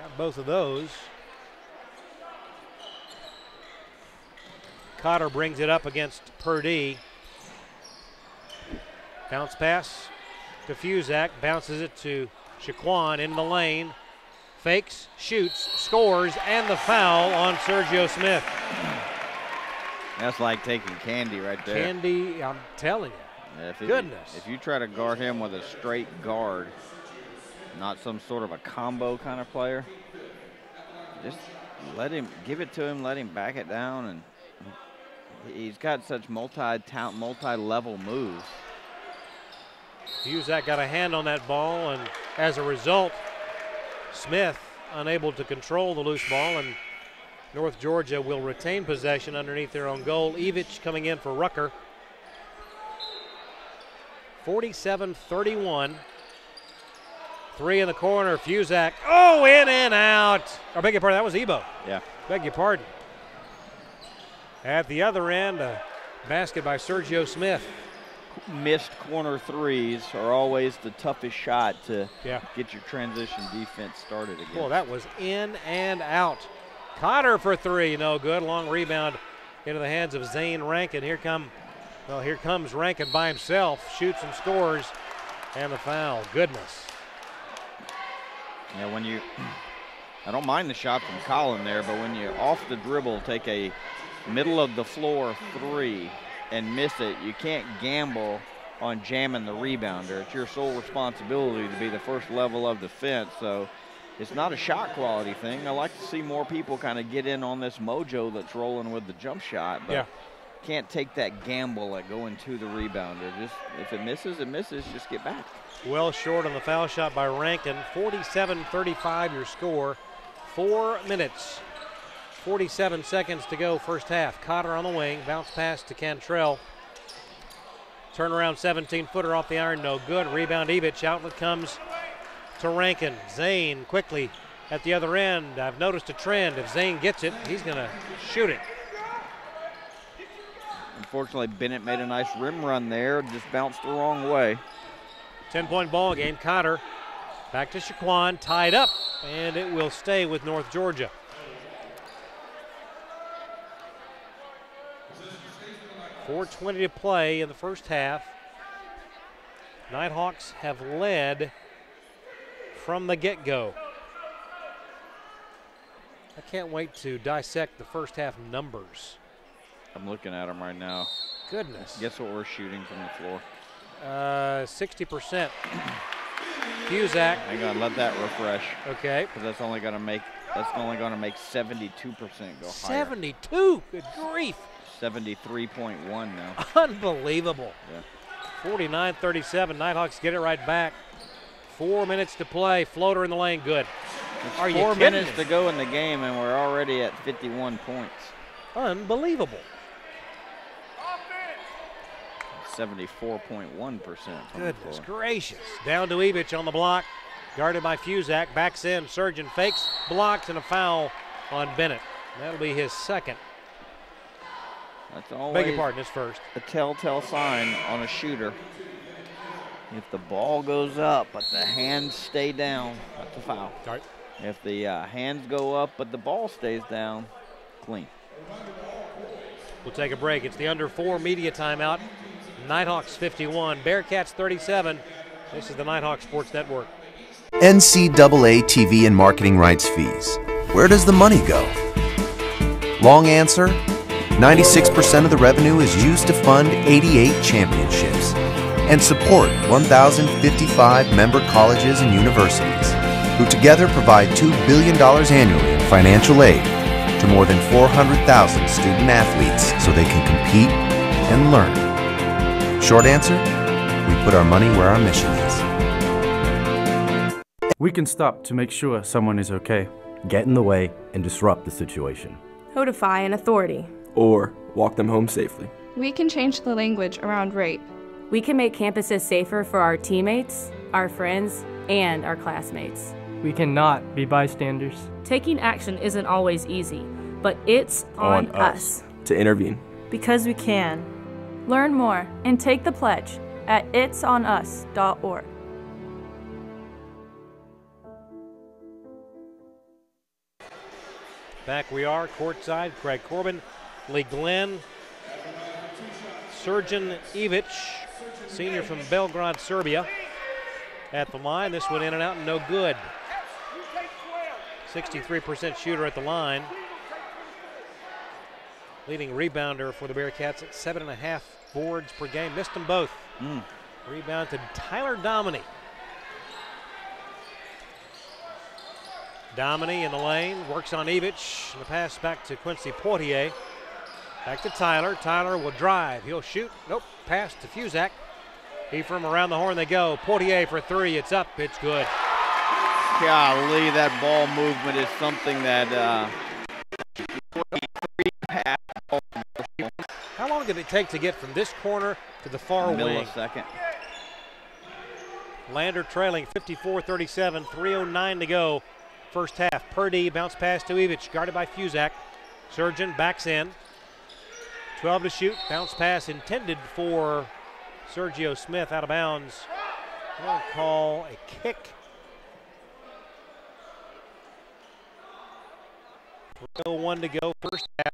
S1: Got both of those. Cotter brings it up against Purdy. Bounce pass to Fuzak. Bounces it to Shaquan in the lane. Fakes, shoots, scores, and the foul on Sergio Smith.
S2: That's like taking candy right there.
S1: Candy, I'm telling you.
S2: Yeah,
S1: Goodness.
S2: If you try to guard him with a straight guard, not some sort of a combo kind of player, just let him, give it to him, let him back it down, and he's got such multi-level moves.
S1: Fuzak got a hand on that ball, and as a result, Smith unable to control the loose ball, and North Georgia will retain possession underneath their own goal. Evich coming in for Rucker. 47-31. 3 in the corner. Fuzak. Oh, in and out. I beg your pardon. That was Ebo.
S2: Yeah.
S1: Beg your pardon. At the other end, a basket by Sergio Smith.
S2: Missed corner threes are always the toughest shot to
S1: get
S2: your transition defense started again.
S1: Well, that was in and out. Cotter for 3, no good. Long rebound into the hands of Zane Rankin. Here comes Rankin by himself, shoots and scores, and the foul. Goodness.
S2: Yeah, I don't mind the shot from Colin there, but when you off the dribble take a middle of the floor 3 and miss it, you can't gamble on jamming the rebounder. It's your sole responsibility to be the first level of defense. So it's not a shot quality thing. I like to see more people kind of get in on this mojo that's rolling with the jump shot, but can't take that gamble at going to the rebounder. Just if it misses, it misses. Just get back.
S1: Well short on the foul shot by Rankin. 47-35 your score. 4 minutes. 47 seconds to go first half. Cotter on the wing. Bounce pass to Cantrell. Turnaround 17-footer off the iron. No good. Rebound Evich. Outlet comes to Rankin. Zane quickly at the other end. I've noticed a trend. If Zane gets it, he's going to shoot it.
S2: Unfortunately, Bennett made a nice rim run there. Just bounced the wrong way.
S1: 10-point ball game. Cotter back to Shaquan. Tied up, and it will stay with North Georgia. .420 to play in the first half. Nighthawks have led from the get-go. I can't wait to dissect the first half numbers.
S2: I'm looking at them right now.
S1: Goodness.
S2: Guess what we're shooting from the floor?
S1: 60%. Fuzak.
S2: Hang on, let that refresh.
S1: Okay.
S2: Because that's only going to make 72% go higher.
S1: 72. Good grief.
S2: 73.1 now.
S1: Unbelievable.
S2: Yeah.
S1: 49-37. Nighthawks get it right back. 4 minutes to play. Floater in the lane. Good. Are you
S2: 4
S1: kidding
S2: minutes
S1: me?
S2: to go in the game, and we're already at 51 points.
S1: Unbelievable.
S2: 74.1%.
S1: Goodness gracious. Down to Evich on the block. Guarded by Fusak. Backs in. Surgeon fakes. Blocks, and a foul on Bennett. That'll be his second.
S2: That's always
S1: beg your pardon, his first.
S2: A telltale sign on a shooter. If the ball goes up but the hands stay down, that's a foul.
S1: Right.
S2: If the hands go up but the ball stays down, clean.
S1: We'll take a break. It's the under 4 media timeout. Nighthawks 51, Bearcats 37. This is the Nighthawks Sports Network.
S20: NCAA TV and marketing rights fees. Where does the money go? Long answer, 96% of the revenue is used to fund 88 championships and support 1,055 member colleges and universities, who together provide $2 billion annually in financial aid to more than 400,000 student athletes so they can compete and learn. Short answer, we put our money where our mission is.
S21: We can stop to make sure someone is okay.
S9: Get in the way and disrupt the situation.
S22: Notify an authority.
S10: Or walk them home safely.
S8: We can change the language around rape.
S22: We can make campuses safer for our teammates, our friends, and our classmates.
S23: We cannot be bystanders.
S22: Taking action isn't always easy, but it's on us
S10: to intervene.
S22: Because we can. Learn more and take the pledge at itsonus.org.
S1: Back we are, courtside. Craig Corbin, Lee Glenn, Surgeon Evich, senior from Belgrade, Serbia, at the line. This one in and out, no good. 63% shooter at the line. Leading rebounder for the Bearcats at 7.5 boards per game. Missed them both. Rebound to Tyler Dominy. Dominy in the lane, works on Evich. And the pass back to Quincy Portier. Back to Tyler. Tyler will drive. He'll shoot. Nope. Pass to Fusak. He from around the horn they go. Portier for three. It's up. It's good.
S2: Golly, that ball movement is something that
S1: How long did it take to get from this corner to the far wing?
S2: Millisecond.
S1: Lander trailing 54-37, 3:09 to go. First half. Purdy bounce pass to Evich, guarded by Fusak. Surgeon backs in. 12 to shoot. Bounce pass intended for Sergio Smith, out of bounds. We'll call a kick. 3:01 to go, first half.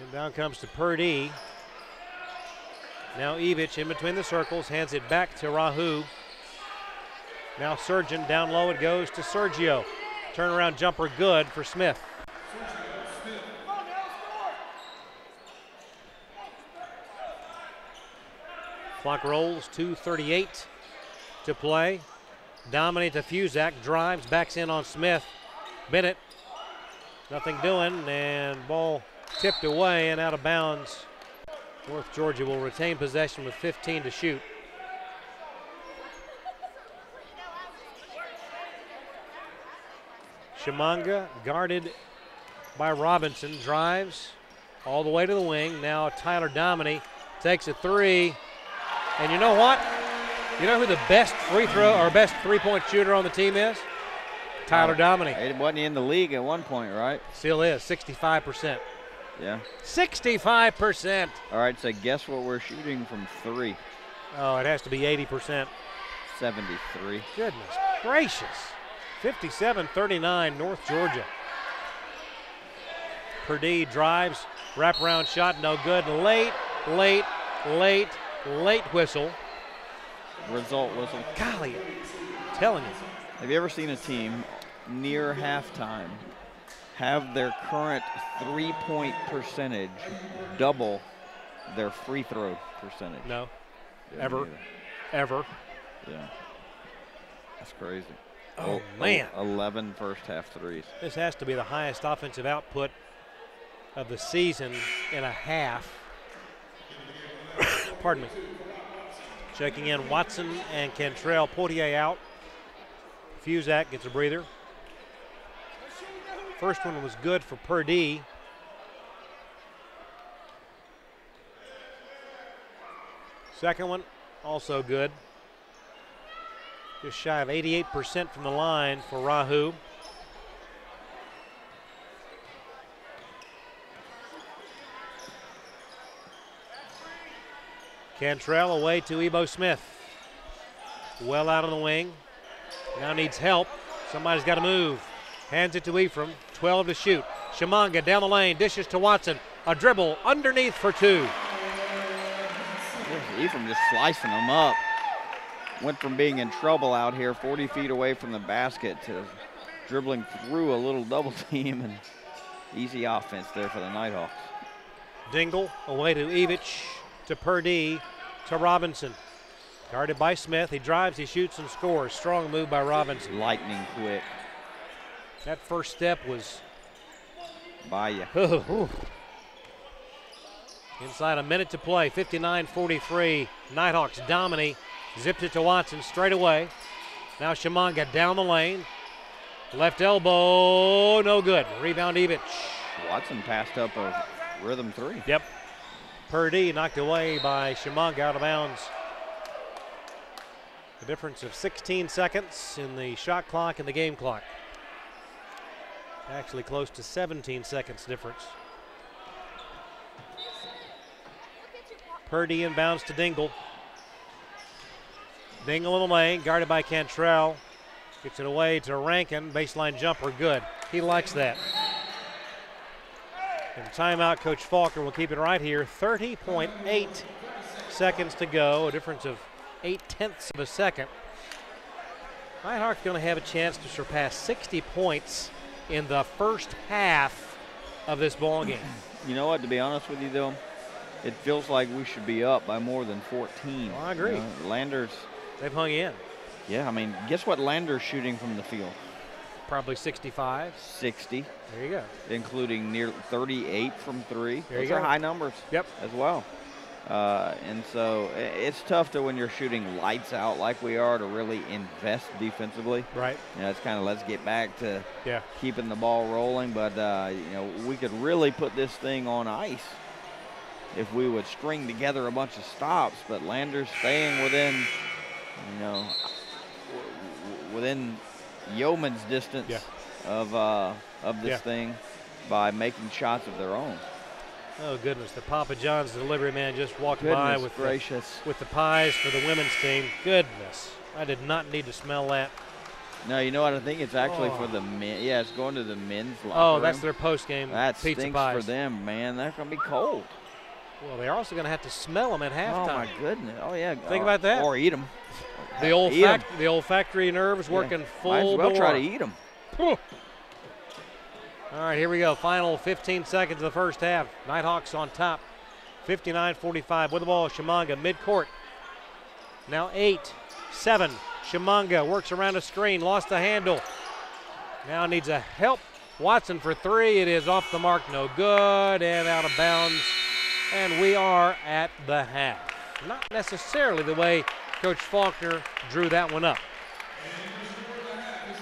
S1: Inbound comes to Purdy. Now Evich in between the circles, hands it back to Rahu. Now Surgeon down low, it goes to Sergio. Turnaround jumper good for Smith. Clock rolls, 2:38 to play. Dominy to Fusak, drives, backs in on Smith. Bennett, nothing doing, and ball tipped away and out of bounds. North Georgia will retain possession with 15 to shoot. Shimanga guarded by Robinson, drives all the way to the wing. Now Tyler Dominy takes a three. And you know what? You know who the best free throw or best three-point shooter on the team is? Tyler Dominy.
S2: Wasn't he in the league at one point, right?
S1: Still is, 65%.
S2: Yeah.
S1: 65%.
S2: All right, so guess what we're shooting from three?
S1: Oh, it has to be 80%.
S2: 73.
S1: Goodness gracious. 57-39, North Georgia. Purdy drives, wraparound shot, no good. Late whistle.
S2: Result whistle.
S1: Golly, I'm telling you.
S2: Have you ever seen a team near halftime have their current three-point percentage double their free throw percentage?
S1: No. Ever.
S2: Yeah. That's crazy.
S1: Oh, man.
S2: 11 first half threes.
S1: This has to be the highest offensive output of the season in a half. Pardon me. Checking in Watson and Cantrell. Portier out. Fusak gets a breather. First one was good for Purdy. Second one, also good. Just shy of 88% from the line for Rahu. Cantrell away to Ebo Smith. Well out on the wing. Now needs help. Somebody's got to move. Hands it to Ephraim. 12 to shoot. Shamanga down the lane. Dishes to Watson. A dribble underneath for 2.
S2: Ephraim just slicing them up. Went from being in trouble out here 40 feet away from the basket to dribbling through a little double team, and easy offense there for the Nighthawks.
S1: Dingle away to Evich, to Purdy, to Robinson. Guarded by Smith. He drives, he shoots, and scores. Strong move by Robinson.
S2: Lightning quick.
S1: That first step was
S2: by you.
S1: Inside a minute to play, 59-43. Nighthawks dominate. Zipped it to Watson straight away. Now Shamanga down the lane. Left elbow, no good. Rebound Evich.
S2: Watson passed up a rhythm 3.
S1: Yep. Purdy knocked away by Shamanga out of bounds. The difference of 16 seconds in the shot clock and the game clock. Actually close to 17 seconds difference. Purdy inbounds to Dingle. Dingle in the lane, guarded by Cantrell. Gets it away to Rankin. Baseline jumper, good. He likes that. And timeout, Coach Faulkner will keep it right here. 30.8 seconds to go, a difference of 0.8 of a second. Nighthawks going to have a chance to surpass 60 points in the first half of this ball game.
S2: You know what, to be honest with you though, it feels like we should be up by more than 14.
S1: Well, I agree.
S2: You know, Landers.
S1: They've hung in.
S2: Yeah, I mean, guess what Lander's shooting from the field?
S1: Probably 65.
S2: 60.
S1: There you go.
S2: Including near 38 from 3.
S1: There you
S2: Those are
S1: go.
S2: high numbers.
S1: Yep.
S2: As well. And so it's tough to, when you're shooting lights out like we are, to really invest defensively.
S1: Right.
S2: You know, it's kind of let's get back to
S1: yeah.
S2: keeping the ball rolling. But, you know, we could really put this thing on ice if we would string together a bunch of stops. But Lander's staying within, you know, within yeoman's distance
S1: yeah.
S2: of this thing by making shots of their own.
S1: Oh, goodness. The Papa John's delivery man just walked by with the pies for the women's team. Goodness. I did not need to smell that.
S2: No, you know what? I think it's actually for the men. Yeah, it's going to the men's locker
S1: Oh,
S2: room.
S1: that's their post-game
S2: that
S1: pizza
S2: stinks
S1: pies.
S2: for them, man. That's going to be cold.
S1: Well, they're also going to have to smell them at halftime.
S2: Oh, my goodness. Oh, yeah.
S1: Think about that.
S2: Or eat them.
S1: The olfactory nerves working full
S2: Might as well
S1: bore.
S2: try to eat them.
S1: All right, here we go. Final 15 seconds of the first half. Nighthawks on top. 59-45 with the ball. Shamanga midcourt. Now 8-7. Shamanga works around a screen. Lost the handle. Now needs a help. Watson for 3. It is off the mark. No good. And out of bounds. And we are at the half. Not necessarily the way Coach Faulkner drew that one up.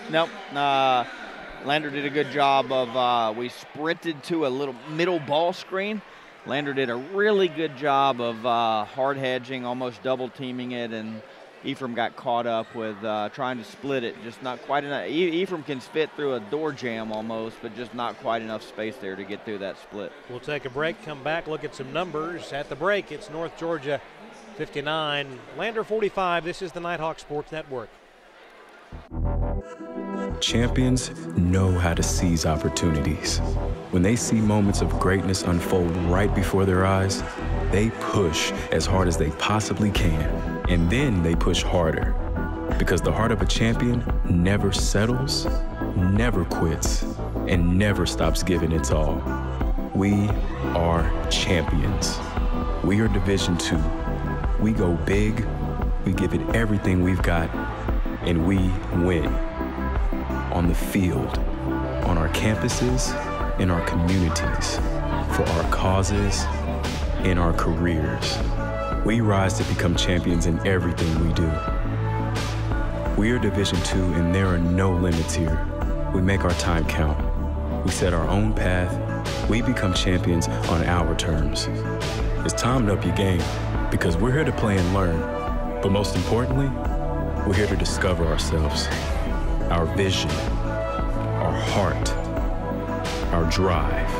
S2: Nope. Lander did a good job of, we sprinted to a little middle ball screen. Lander did a really good job of hard hedging, almost double teaming it, and Ephraim got caught up with trying to split it. Just not quite enough. Ephraim can fit through a door jam almost, but just not quite enough space there to get through that split.
S1: We'll take a break, come back, look at some numbers. At the break, it's North Georgia 59, Lander 45. This is the Nighthawk Sports Network.
S4: Champions know how to seize opportunities. When they see moments of greatness unfold right before their eyes, they push as hard as they possibly can, and then they push harder. Because the heart of a champion never settles, never quits, and never stops giving its all. We are champions. We are Division II. We go big, we give it everything we've got, and we win. On the field, on our campuses, in our communities, for our causes, in our careers. We rise to become champions in everything we do. We are Division II, and there are no limits here. We make our time count. We set our own path. We become champions on our terms. It's time to up your game, Because we're here to play and learn, but most importantly, we're here to discover ourselves, our vision, our heart, our drive,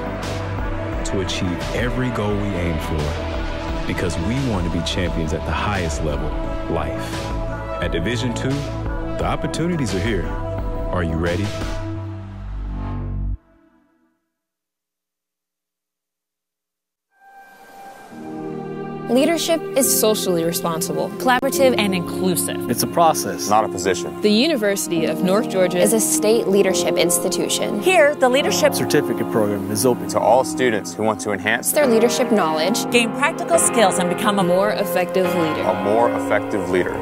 S4: to achieve every goal we aim for, because we want to be champions at the highest level, life. At Division II, the opportunities are here. Are you ready?
S7: Leadership is socially responsible, collaborative, and inclusive.
S5: It's a process, not a position.
S7: The University of North Georgia is a state leadership institution.
S5: Here, the Leadership Certificate Program is open to all students who want to enhance
S7: their leadership knowledge,
S6: gain practical skills, and become a
S7: more effective leader.
S5: A more effective leader.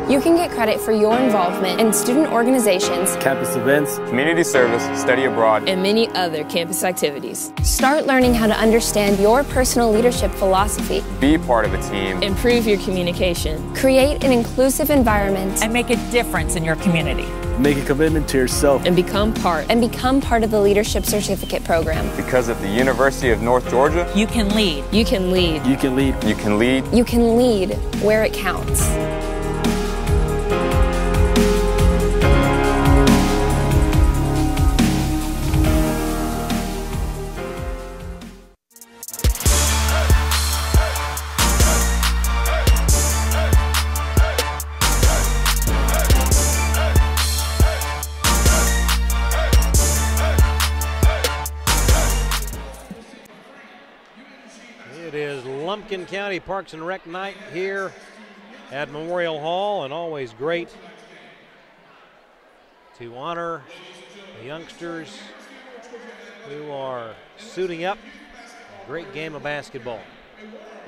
S7: You can get credit for your involvement in student organizations,
S5: campus events, community service, study abroad,
S7: and many other campus activities. Start learning how to understand your personal leadership philosophy.
S5: Be part of a team.
S7: Improve your communication. Create an inclusive environment.
S6: And make a difference in your community.
S5: Make a commitment to yourself.
S7: And become part of the Leadership Certificate Program.
S5: Because at the University of North Georgia,
S6: you can lead.
S7: You can lead.
S5: You can lead. You can lead.
S7: You can lead where it counts.
S1: Lumpkin County Parks and Rec night here at Memorial Hall, and always great to honor the youngsters who are suiting up. A great game of basketball.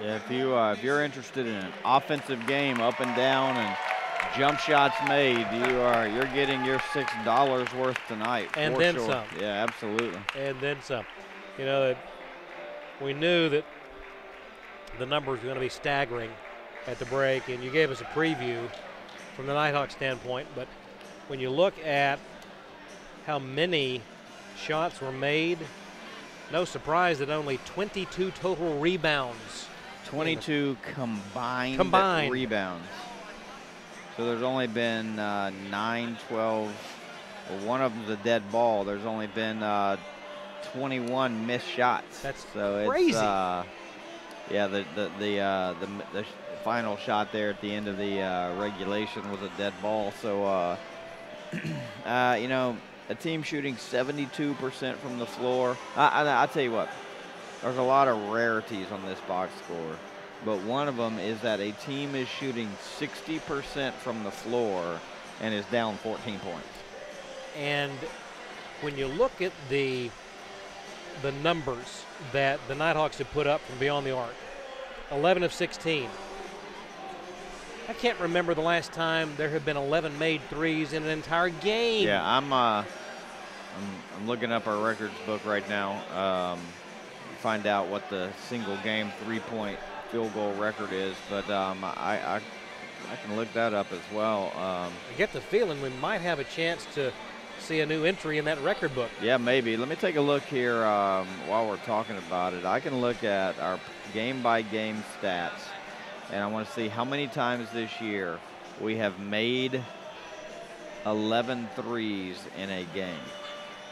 S2: Yeah, if you're interested in an offensive game, up and down and jump shots made, you're getting your $6 worth tonight.
S1: And then some.
S2: Yeah, absolutely.
S1: And then some. You know, we knew that the numbers are going to be staggering at the break, and you gave us a preview from the Nighthawk standpoint, but when you look at how many shots were made, no surprise that only 22 total rebounds.
S2: 22 combined rebounds. So there's only been 9, 12, well, one of them's a dead ball. There's only been 21 missed shots.
S1: That's
S2: so
S1: crazy.
S2: Yeah, the final shot there at the end of the regulation was a dead ball. So, you know, a team shooting 72% from the floor. I'll tell you what, there's a lot of rarities on this box score, but one of them is that a team is shooting 60% from the floor and is down 14 points.
S1: And when you look at the numbers that the Nighthawks have put up from beyond the arc, 11 of 16. I can't remember the last time there have been 11 made threes in an entire game.
S2: Yeah, I'm looking up our records book right now. Find out what the single game 3-point field goal record is, but I can look that up as well.
S1: I get the feeling we might have a chance to see a new entry in that record book.
S2: Yeah, maybe. Let me take a look here while we're talking about it. I can look at our game-by-game stats, and I want to see how many times this year we have made 11 threes in a game.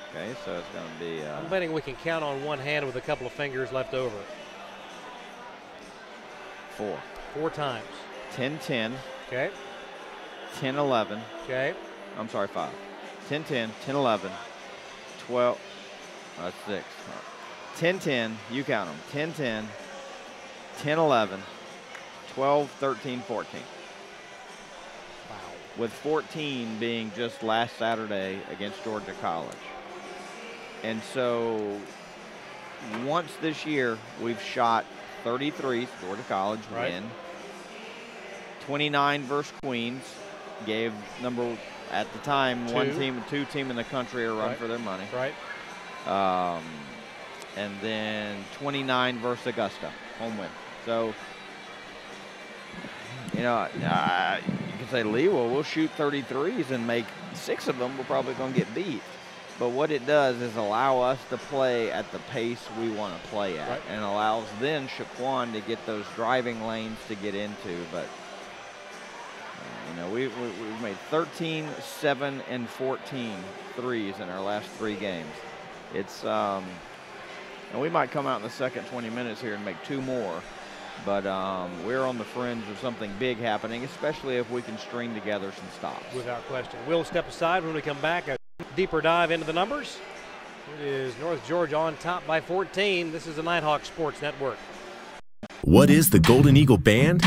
S2: Okay, so it's going to be...
S1: I'm betting we can count on one hand with a couple of fingers left over.
S2: 4.
S1: 4 times.
S2: 10-10.
S1: Okay.
S2: 10-11.
S1: Okay.
S2: I'm sorry, 5. 10-10, 10-11, 12, that's 6. 10-10, you count them. 10-10, 10-11, 12, 13, 14.
S1: Wow.
S2: With 14 being just last Saturday against Georgia College. And so once this year we've shot 33, Georgia College win. 29 versus Queens, gave at the time, two team in the country a run for their money.
S1: Right.
S2: And then 29 versus Augusta, home win. So, you know, you can say, Lee, well, we'll shoot 33s and make 6 of them. We're probably going to get beat. But what it does is allow us to play at the pace we want to play at, and allows then Shaquan to get those driving lanes to get into. But you know, we've made 13, 7, and 14 threes in our last 3 games. It's and we might come out in the second 20 minutes here and make 2 more. But we're on the fringe of something big happening, especially if we can string together some stops.
S1: Without question. We'll step aside when we come back. A deeper dive into the numbers. It is North Georgia on top by 14. This is the Nighthawk Sports Network.
S11: What is the Golden Eagle Band?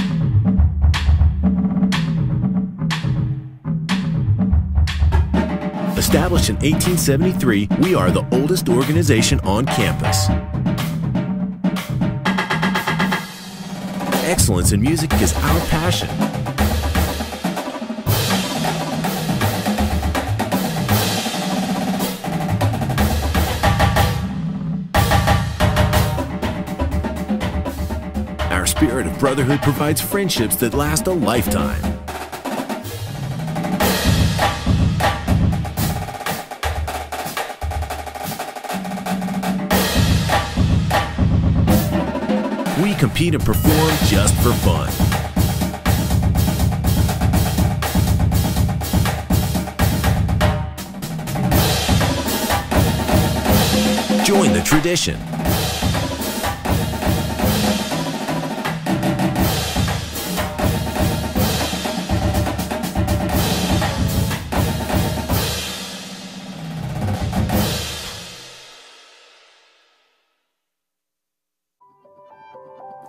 S11: Established in 1873, we are the oldest organization on campus. Excellence in music is our passion. Our spirit of brotherhood provides friendships that last a lifetime. We compete and perform just for fun. Join the tradition.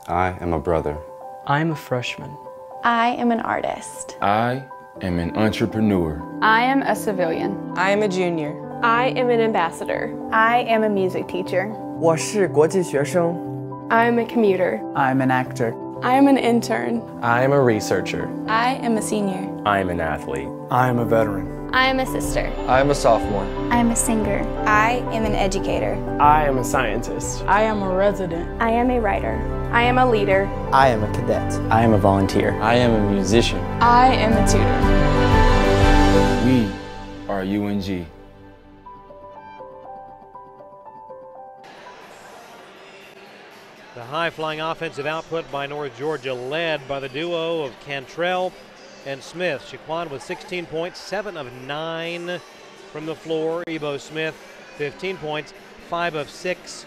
S5: I am a brother.
S23: I'm a freshman.
S8: I am an artist.
S4: I am an entrepreneur.
S8: I am a civilian.
S6: I am a junior.
S8: I am an ambassador. I am a music teacher.
S23: 我是国际学生.
S8: I am a commuter.
S23: I'm an actor.
S8: I am an intern.
S10: I am a researcher.
S8: I am a senior.
S10: I am an athlete.
S23: I am a veteran.
S8: I am a sister.
S10: I am a sophomore.
S17: I am a singer.
S7: I am an educator.
S23: I am a scientist. I am a resident.
S8: I am a writer. I am a leader.
S5: I am a cadet.
S10: I am a volunteer. I am a musician.
S8: I am a tutor.
S4: We are UNG.
S1: The high-flying offensive output by North Georgia, led by the duo of Cantrell and Smith. Shaquan with 16 points, 7 of 9 from the floor. Ebo Smith, 15 points, 5 of 6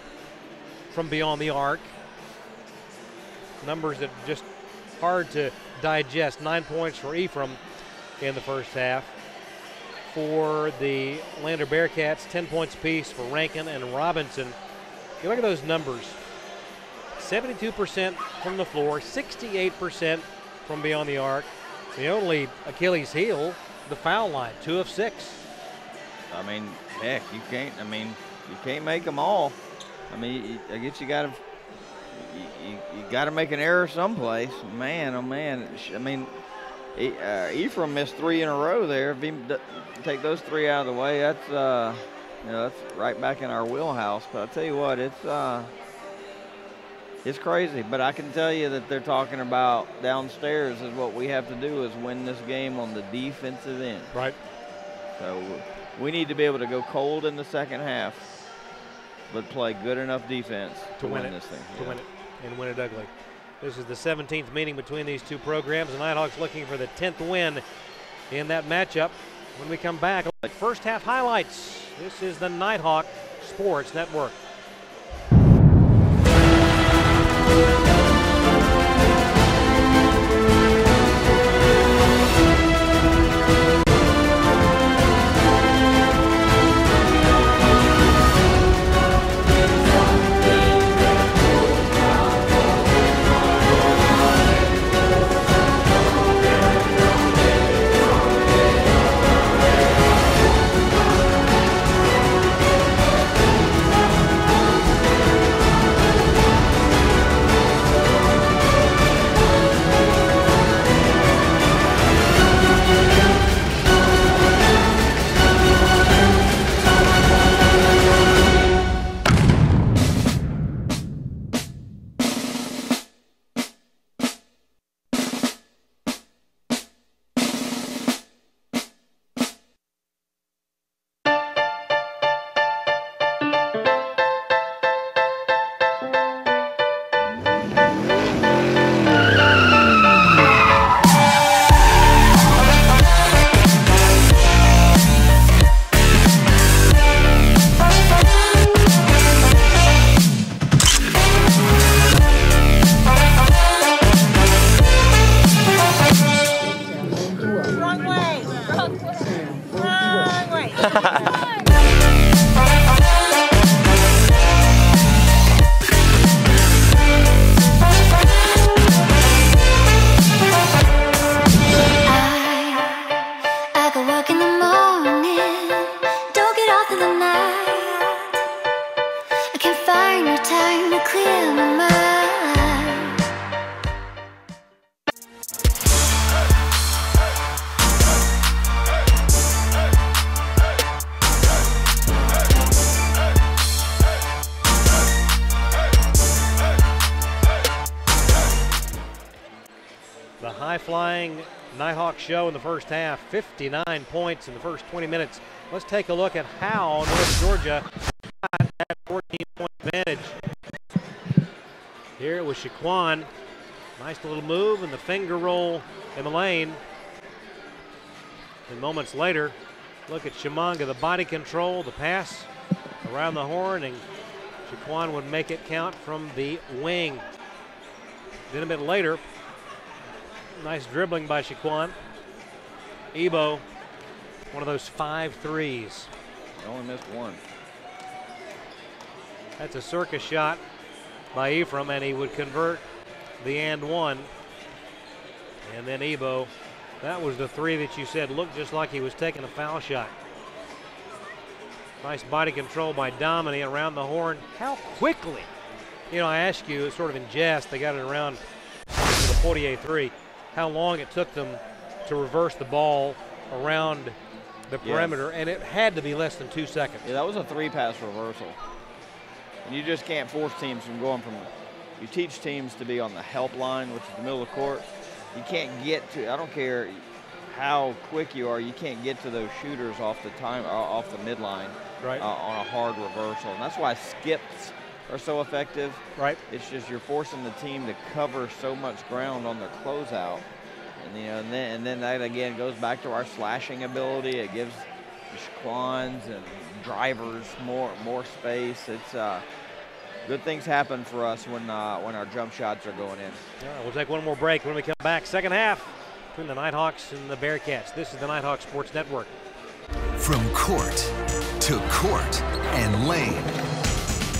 S1: from beyond the arc. Numbers that just hard to digest. 9 points for Ephraim in the first half. For the Lander Bearcats, 10 points apiece for Rankin and Robinson. You look at those numbers. 72% from the floor, 68% from beyond the arc. The only Achilles heel, the foul line, 2 of 6.
S2: I mean, heck, you can't make them all. I mean, I guess you got to make an error someplace. Man, oh man. I mean, Ephraim missed 3 in a row there. If he take those 3 out of the way, that's that's right back in our wheelhouse. But I tell you what, it's crazy. But I can tell you that they're talking about downstairs is what we have to do is win this game on the defensive end.
S1: Right.
S2: So we need to be able to go cold in the second half, but play good enough defense to win this thing.
S1: To win it, and win it ugly. This is the 17th meeting between these two programs. The Nighthawks looking for the 10th win in that matchup. When we come back, first half highlights. This is the Nighthawk Sports Network.
S13: I go work in the morning, don't get off in the night. I can't find no time to clear my mind.
S1: The high-flying Nighthawks show in the first half, 59 points in the first 20 minutes. Let's take a look at how North Georgia got that 14-point advantage. Here it was Shaquan. Nice little move and the finger roll in the lane. And moments later, look at Chimanga, the body control, the pass around the horn, and Shaquan would make it count from the wing. Then a bit later, nice dribbling by Shaquan. Ebo, one of those 5 threes.
S2: Only missed one.
S1: That's a circus shot by Ephraim, and he would convert the and one. And then Ebo, that was the 3 that you said looked just like he was taking a foul shot. Nice body control by Domini around the horn. How quickly, you know, I asked you sort of in jest, they got it around to the 48-3, how long it took them to reverse the ball around the perimeter, and it had to be less than 2 seconds.
S2: Yeah, that was a 3-pass reversal. And you just can't force teams from going from, you teach teams to be on the help line, which is the middle of the court. You can't get to, I don't care how quick you are, you can't get to those shooters off the midline,
S1: right,
S2: on a hard reversal. And that's why skips are so effective.
S1: Right.
S2: It's just you're forcing the team to cover so much ground on their closeout. And, you know, and then that again goes back to our slashing ability. It gives the Shaquans and drivers more space. It's good things happen for us when our jump shots are going in.
S1: All right, we'll take one more break. When we come back, second half between the Nighthawks and the Bearcats. This is the Nighthawks Sports Network.
S14: From court to court and lane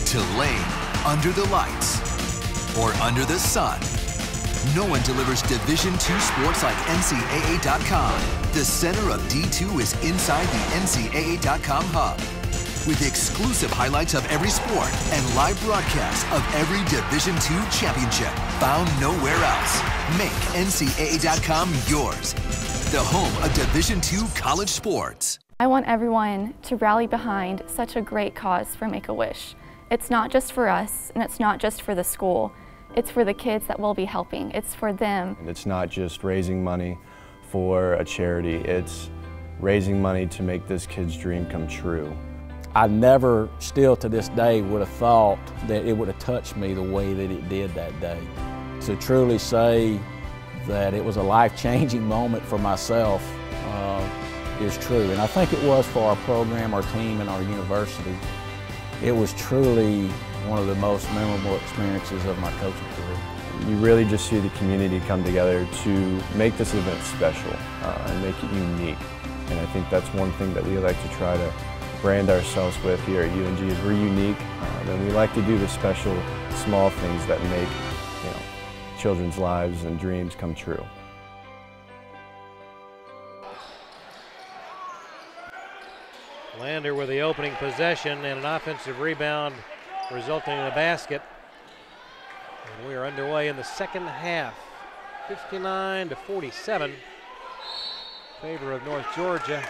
S14: to lane, under the lights or under the sun, no one delivers Division II sports like NCAA.com. The center of D2 is inside the NCAA.com hub, with exclusive highlights of every sport and live broadcasts of every Division II championship found nowhere else. Make NCAA.com yours, the home of Division II college sports.
S22: I want everyone to rally behind such a great cause for Make-A-Wish. It's not just for us, and it's not just for the school. It's for the kids that we'll be helping. It's for them.
S5: And it's not just raising money for a charity. It's raising money to make this kid's dream come true.
S15: I never, still to this day, would have thought that it would have touched me the way that it did that day. To truly say that it was a life-changing moment for myself is true. And I think it was for our program, our team, and our university. It was truly one of the most memorable experiences of my coaching career.
S5: You really just see the community come together to make this event special and make it unique. And I think that's one thing that we like to try to brand ourselves with here at UNG is we're unique, and we like to do the special, small things that make, you know, children's lives and dreams come true.
S1: Lander with the opening possession and an offensive rebound resulting in a basket. And we are underway in the second half. 59-47 in favor of North Georgia.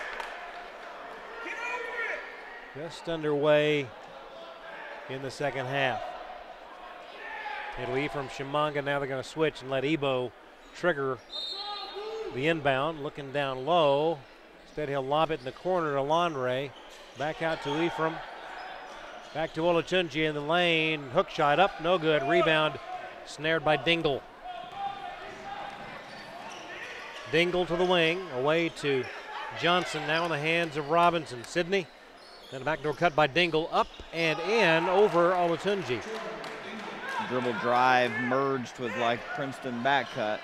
S1: Just underway in the second half. It'll be from Chimanga. Now they're going to switch and let Ebo trigger the inbound. Looking down low. Instead he'll lob it in the corner to Lonray. Back out to Ephraim. Back to Olatunji in the lane. Hook shot up, no good. Rebound snared by Dingle. Dingle to the wing, away to Johnson, now in the hands of Robinson. Sidney, then a backdoor cut by Dingle, up and in over Olatunji.
S2: Dribble drive merged with like Princeton back cut.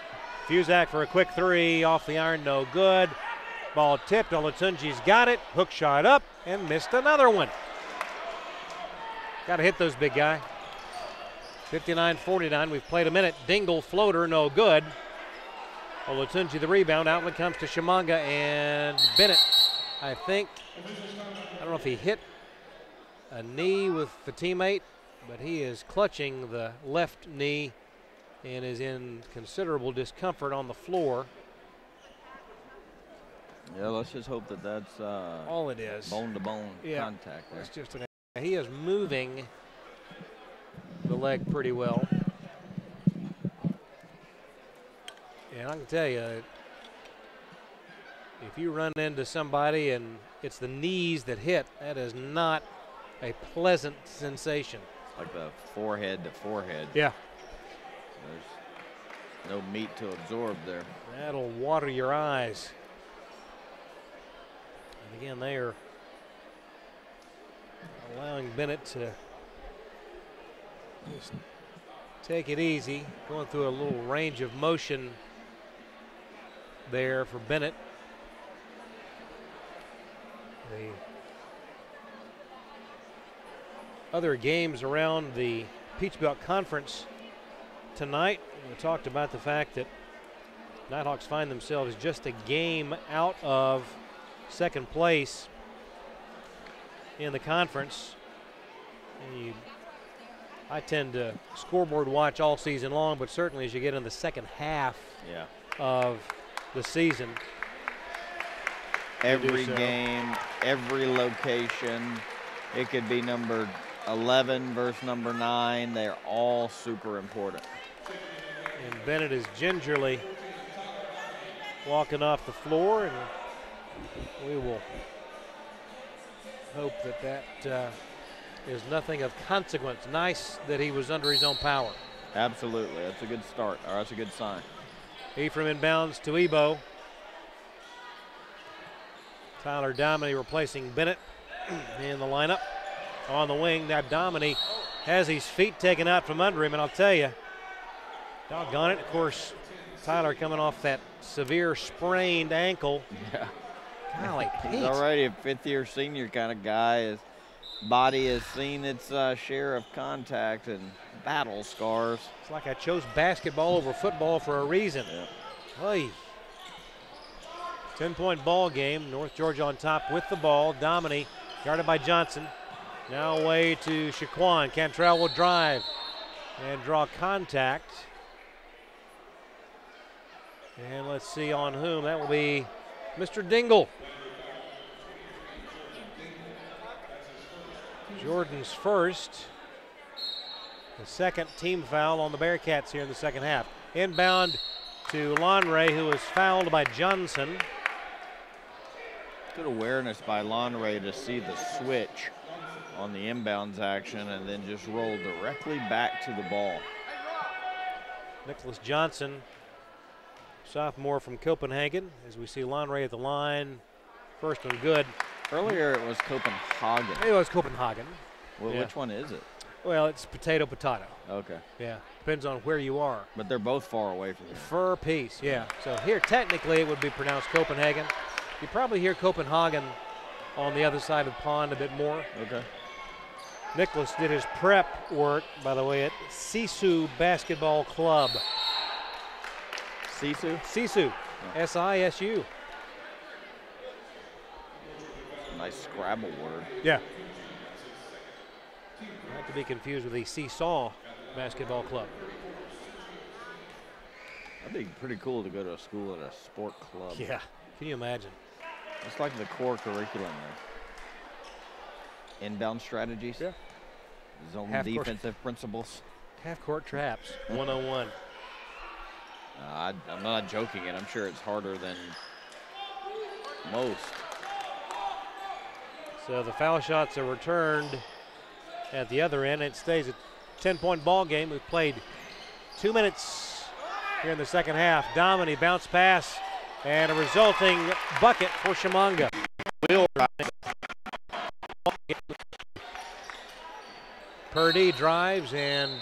S1: Fusak for a quick 3 off the iron, no good. Ball tipped. Olatunji's got it. Hook shot up and missed another one. Got to hit those, big guy. 59-49. We've played a minute. Dingle floater, no good. Olatunji the rebound. Outlet comes to Chimanga and Bennett. I don't know if he hit a knee with the teammate, but he is clutching the left knee and is in considerable discomfort on the floor.
S2: Yeah, let's just hope that that's
S1: all it is.
S2: Bone-to-bone contact there.
S1: It's just he is moving the leg pretty well. And I can tell you, if you run into somebody and it's the knees that hit, that is not a pleasant sensation.
S2: It's like the forehead to forehead.
S1: Yeah.
S2: There's no meat to absorb there.
S1: That'll water your eyes. And again, they are allowing Bennett to just take it easy, going through a little range of motion there for Bennett. The other games around the Peach Belt Conference tonight, we talked about the fact that Nighthawks find themselves just a game out of second place in the conference. And I tend to scoreboard watch all season long, but certainly as you get in the second half of the season.
S2: Every game, every location, it could be number 11 versus number 9. They're all super important.
S1: And Bennett is gingerly walking off the floor, and we will hope that is nothing of consequence. Nice that he was under his own power.
S2: Absolutely. That's a good start, or that's a good sign.
S1: Ephraim inbounds to Ebo. Tyler Dominy replacing Bennett in the lineup. On the wing, now Dominy has his feet taken out from under him, and I'll tell you, doggone it, of course, Tyler coming off that severe sprained ankle.
S2: Yeah.
S1: Golly,
S2: he's already a fifth-year senior kind of guy. His body has seen its share of contact and battle scars.
S1: It's like I chose basketball over football for a reason. Oy. 10-point ball game. North Georgia on top with the ball. Dominy guarded by Johnson. Now away to Shaquan. Cantrell will drive and draw contact. And let's see on whom. That will be Mr. Dingle. Jordan's first. The second team foul on the Bearcats here in the second half. Inbound to Lonray, who was fouled by Johnson.
S2: Good awareness by Lonray to see the switch on the inbounds action and then just roll directly back to the ball.
S1: Nicholas Johnson, sophomore from Copenhagen, as we see Lonray at the line. First one good.
S2: Earlier it was Copenhagen.
S1: It was Copenhagen.
S2: Well, which one is it?
S1: Well, it's potato.
S2: Okay.
S1: Yeah, depends on where you are.
S2: But they're both far away from you.
S1: Fur piece, yeah. So here, technically, it would be pronounced Copenhagen. You probably hear Copenhagen on the other side of the pond a bit more.
S2: Okay.
S1: Nicholas did his prep work, by the way, at Sisu Basketball Club.
S2: Sisu?
S1: Sisu, S-I-S-U.
S2: Nice Scrabble word.
S1: Yeah. Not to be confused with the Seesaw Basketball Club.
S2: That'd be pretty cool to go to a school at a sport club.
S1: Yeah, can you imagine?
S2: It's like the core curriculum there. Inbound strategies.
S1: Yeah.
S2: Zone defensive principles.
S1: Half-court traps, 101.
S2: I'm not joking it. I'm sure it's harder than most.
S1: So the foul shots are returned at the other end. It stays a 10-point ball game. We've played 2 minutes here in the second half. Dominy bounce pass and a resulting bucket for Chimanga. Purdy drives and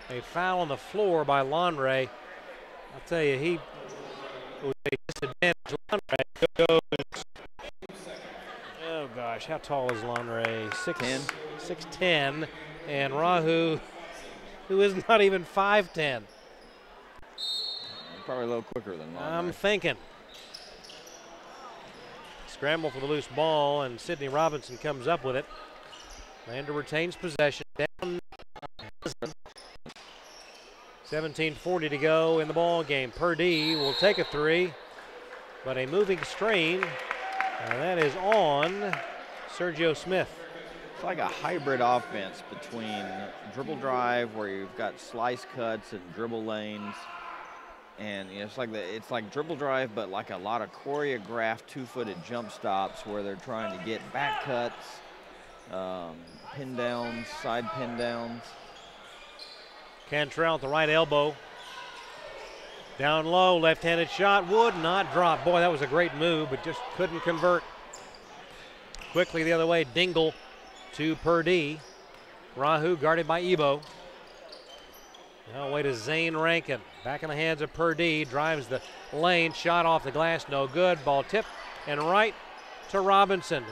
S1: a foul on the floor by Lonray. I'll tell you, he was a disadvantage. Lonray goes. Oh gosh, how tall is Lanre? 6'10", and Rahu, who is not even 5'10".
S2: Probably a little quicker than Lanre.
S1: I'm thinking. Scramble for the loose ball, and Sidney Robinson comes up with it. Lander retains possession. Down 17:40 to go in the ball game. Purdy will take a three, but a moving screen, and that is on Sergio Smith.
S2: It's like a hybrid offense between dribble drive, where you've got slice cuts and dribble lanes, and it's like dribble drive, but like a lot of choreographed two-footed jump stops where they're trying to get back cuts, pin downs, side pin downs.
S1: Cantrell at the right elbow. Down low, left-handed shot, would not drop. Boy, that was a great move, but just couldn't convert. Quickly the other way, Dingle to Purdy. Rahu guarded by Ebo. Now away to Zane Rankin. Back in the hands of Purdy, drives the lane, shot off the glass, no good. Ball tipped and right to Robinson.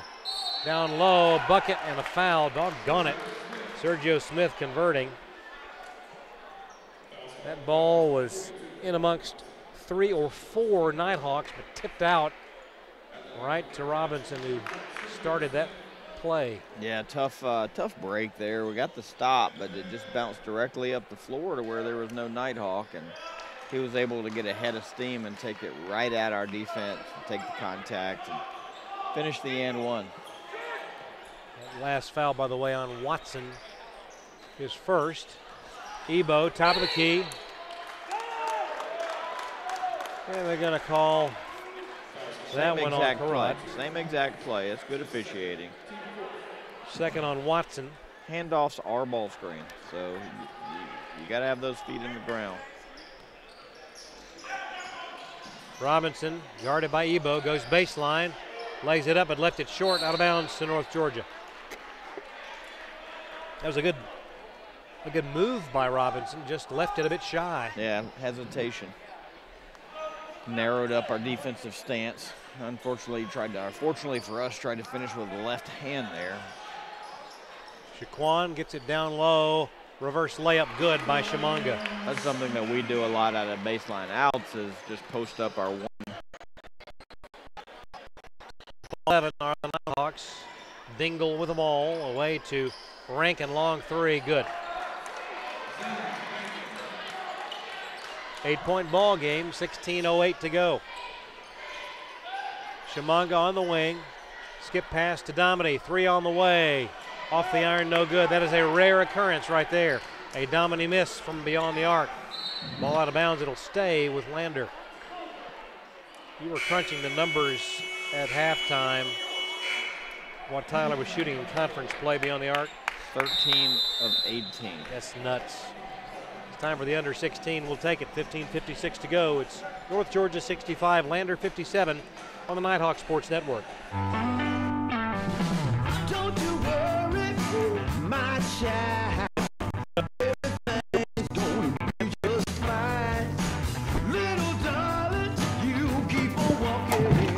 S1: Down low, bucket and a foul, doggone it. Sergio Smith converting. That ball was in amongst 3 or 4 Nighthawks, but tipped out right to Robinson, who started that play.
S2: Yeah, tough break there. We got the stop, but it just bounced directly up the floor to where there was no Nighthawk, and he was able to get a head of steam and take it right at our defense, and take the contact, and finish the and one.
S1: That last foul, by the way, on Watson, his first. Ebo, top of the key. And they're going to call that one on Carrot.
S2: Same exact play. It's good officiating.
S1: Second on Watson.
S2: Handoffs are ball screen, so you got to have those feet in the ground.
S1: Robinson, guarded by Ebo, goes baseline, lays it up and left it short, out of bounds to North Georgia. That was a good move by Robinson, just left it a bit shy.
S2: Yeah, hesitation. Narrowed up our defensive stance. Unfortunately, fortunately for us, tried to finish with the left hand there.
S1: Shaquan gets it down low. Reverse layup good by Shimanga.
S2: That's something that we do a lot out of baseline outs, is just post up our one.
S1: 11 are the Nighthawks. Dingle with them all. Away to Rankin, long three, good. 8-point ball game, 16:08 to go. Shimanga on the wing. Skip pass to Dominy, three on the way. Off the iron, no good. That is a rare occurrence right there. A Dominy miss from beyond the arc. Ball out of bounds, it'll stay with Lander. You were crunching the numbers at halftime. What Tyler was shooting in conference play beyond the arc.
S2: 13 of 18.
S1: That's nuts. It's time for the under 16. We'll take it. 15:56 to go. It's North Georgia 65, Lander 57 on the Nighthawk Sports Network.
S13: Don't you worry, my child. Everything's going to be just fine. Little darling, you keep on walking,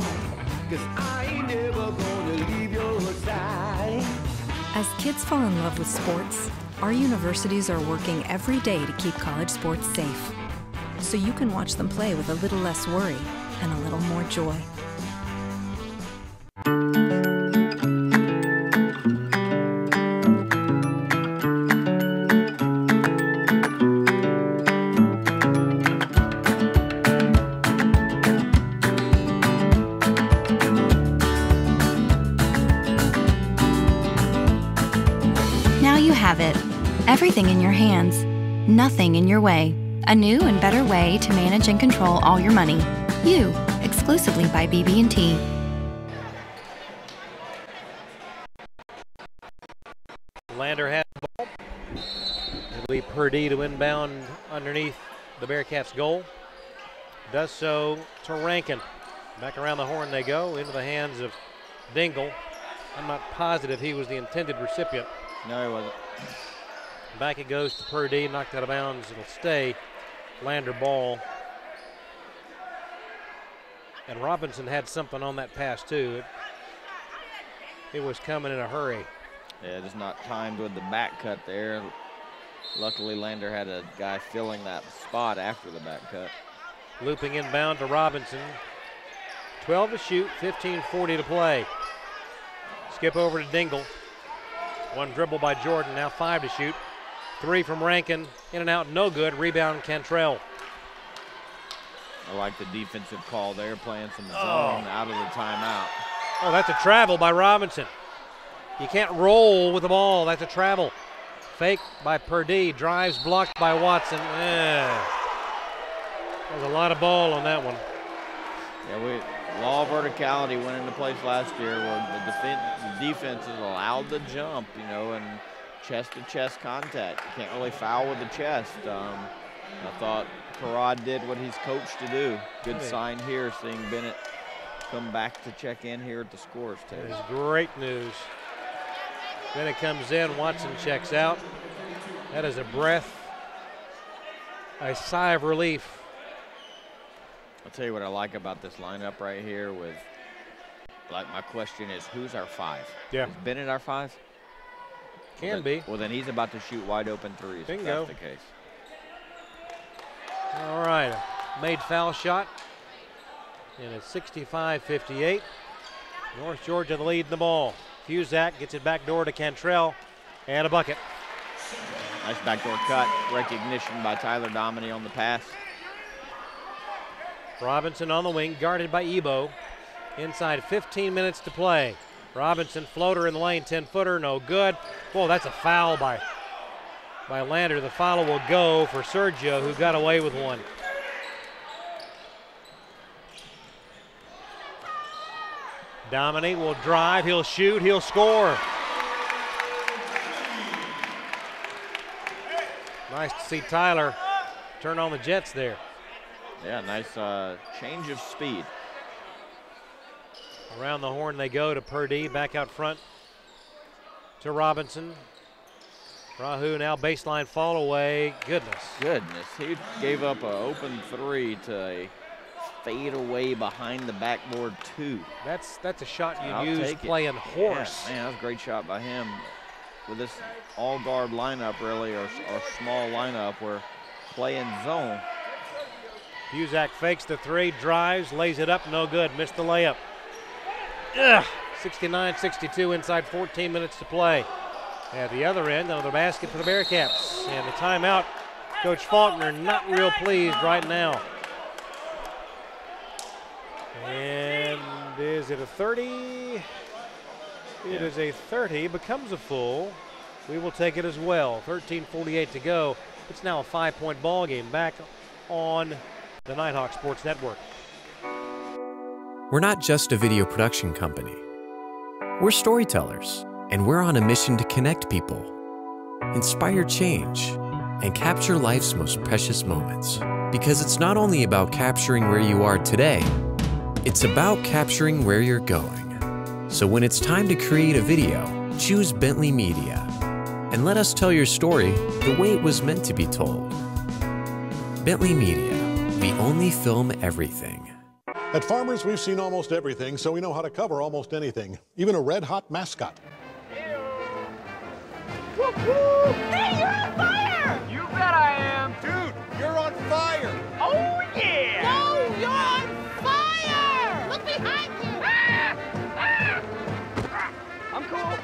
S13: 'cause I ain't never gonna leave your side.
S12: As kids fall in love with sports, our universities are working every day to keep college sports safe, so you can watch them play with a little less worry and a little more joy.
S17: Now you have it. Everything in your hands, nothing in your way. A new and better way to manage and control all your money. You, exclusively by BB&T.
S1: Lander has the ball. It'll be Purdy to inbound underneath the Bearcats' goal. Does so to Rankin. Back around the horn they go, into the hands of Dingle. I'm not positive he was the intended recipient.
S2: No, he wasn't.
S1: Back it goes to Purdy, knocked out of bounds. It'll stay Lander ball. And Robinson had something on that pass, too. It was coming in a hurry.
S2: Yeah, just not timed with the back cut there. Luckily, Lander had a guy filling that spot after the back cut.
S1: Looping inbound to Robinson. 12 to shoot, 15:40 to play. Skip over to Dingle. One dribble by Jordan, now 5 to shoot. 3 from Rankin, in and out, no good. Rebound, Cantrell.
S2: I like the defensive call there, playing some zone out of the timeout.
S1: Oh, that's a travel by Robinson. You can't roll with the ball, that's a travel. Fake by Purdy, drives blocked by Watson. There's a lot of ball on that one.
S2: Yeah, law of verticality went into place last year where the defense is allowed to jump, you know, and chest-to-chest contact. You can't really foul with the chest. I thought Parad did what he's coached to do. Good sign here, seeing Bennett come back to check in here at the scores table.
S1: That is great news. Bennett comes in, Watson checks out. That is a breath, a sigh of relief.
S2: I'll tell you what I like about this lineup right here with, like, my question is, who's our 5?
S1: Yeah.
S2: Is Bennett our 5?
S1: Can be.
S2: Well, then he's about to shoot wide open threes.
S1: Bingo.
S2: If that's the case.
S1: All right, made foul shot. And it's 65-58. North Georgia the lead in the ball. Fuzak gets it back door to Cantrell, and a bucket.
S2: Nice backdoor cut. Recognition by Tyler Dominy on the pass.
S1: Robinson on the wing, guarded by Ebo. Inside 15 minutes to play. Robinson, floater in the lane, 10-footer, no good. Whoa, that's a foul by Lander. The foul will go for Sergio, who got away with one. Dominy will drive, he'll shoot, he'll score. Nice to see Tyler turn on the Jets there.
S2: Yeah, nice change of speed.
S1: Around the horn they go to Purdy, back out front to Robinson. Rahu now baseline fall away. Goodness.
S2: He gave up an open 3 to a fade away behind the backboard 2.
S1: That's a shot you use playing horse.
S2: Yeah, man, that was a great shot by him. With this all-guard lineup, really, or small lineup, we're playing zone.
S1: Fuzak fakes the 3, drives, lays it up, no good. Missed the layup. 69-62 inside 14 minutes to play. At the other end, another basket for the Bearcats. And the timeout, Coach Faulkner not real pleased right now. And is it a 30? It is a 30, becomes a full. We will take it as well. 13:48 to go. It's now a 5-point ball game back on the Nighthawk Sports Network.
S16: We're not just a video production company. We're storytellers, and we're on a mission to connect people, inspire change, and capture life's most precious moments. Because it's not only about capturing where you are today, it's about capturing where you're going. So when it's time to create a video, choose Bentley Media, and let us tell your story the way it was meant to be told. Bentley Media, we only film everything.
S18: At Farmers, we've seen almost everything, so we know how to cover almost anything, even a red-hot mascot.
S13: Hey, you're on fire! You bet I am. Dude, you're on fire. Oh, yeah. No, you're on fire. Look behind you. I'm cool.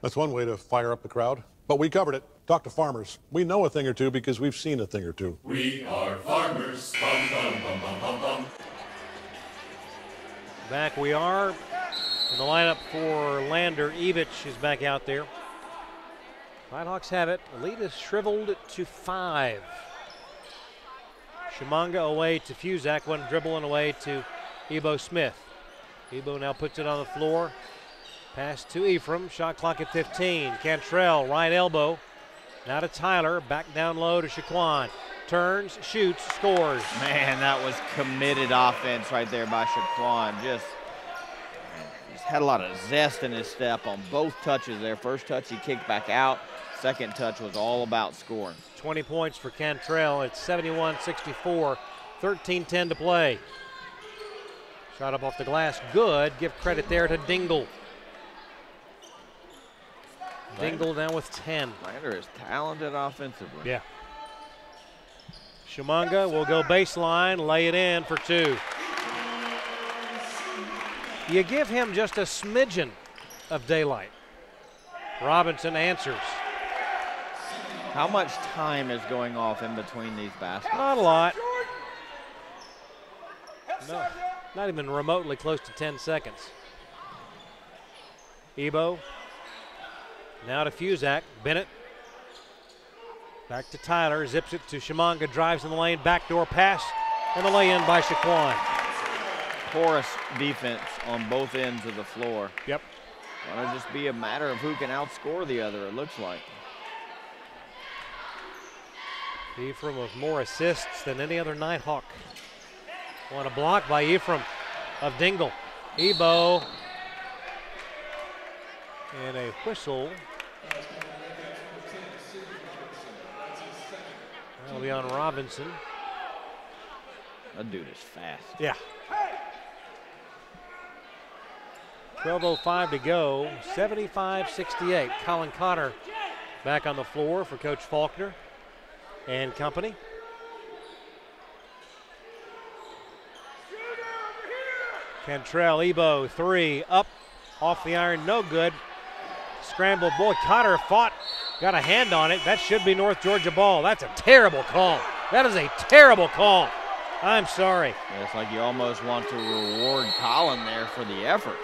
S18: That's one way to fire up the crowd, but we covered it. Talk to Farmers. We know a thing or two because we've seen a thing or two.
S13: We are farmers. Bum, bum, bum, bum, bum, bum.
S1: Back we are. In the lineup for Lander, Evich is back out there. Nighthawks have it. The lead is shriveled to 5. Shimanga away to Fuzak, one dribbling away to Ebo Smith. Ebo now puts it on the floor. Pass to Ephraim, shot clock at 15. Cantrell, right elbow. Now to Tyler, back down low to Shaquan. Turns, shoots, scores.
S2: Man, that was committed offense right there by Shaquan. Just had a lot of zest in his step on both touches there. First touch, he kicked back out. Second touch was all about scoring.
S1: 20 points for Cantrell. It's 71-64, 13-10 to play. Shot up off the glass, good. Give credit there to Dingle. Dingle down with 10.
S2: Lander is talented offensively.
S1: Yeah. Shumanga will go baseline, lay it in for 2. You give him just a smidgen of daylight. Robinson answers.
S2: How much time is going off in between these baskets?
S1: Not a lot. No, not even remotely close to 10 seconds. Ebo. Now to Fuzak. Bennett. Back to Tyler. Zips it to Shumanga. Drives in the lane. Backdoor pass. And the lay-in by Shaquan.
S2: Porous defense on both ends of the floor.
S1: Yep.
S2: It'll just be a matter of who can outscore the other, it looks like.
S1: Ephraim with more assists than any other Nighthawk. On a block by Ephraim of Dingle. Ebo. And a whistle. That'll be on Robinson.
S2: That dude is fast.
S1: Yeah. 12:05 to go, 75-68. Colin Cotter back on the floor for Coach Faulkner and company. Cantrell, Ebo, 3, up, off the iron, no good. Scrambled, boy, Cotter fought, got a hand on it. That should be North Georgia ball. That's a terrible call. That is a terrible call. I'm sorry.
S2: Yeah, it's like you almost want to reward Colin there for the effort.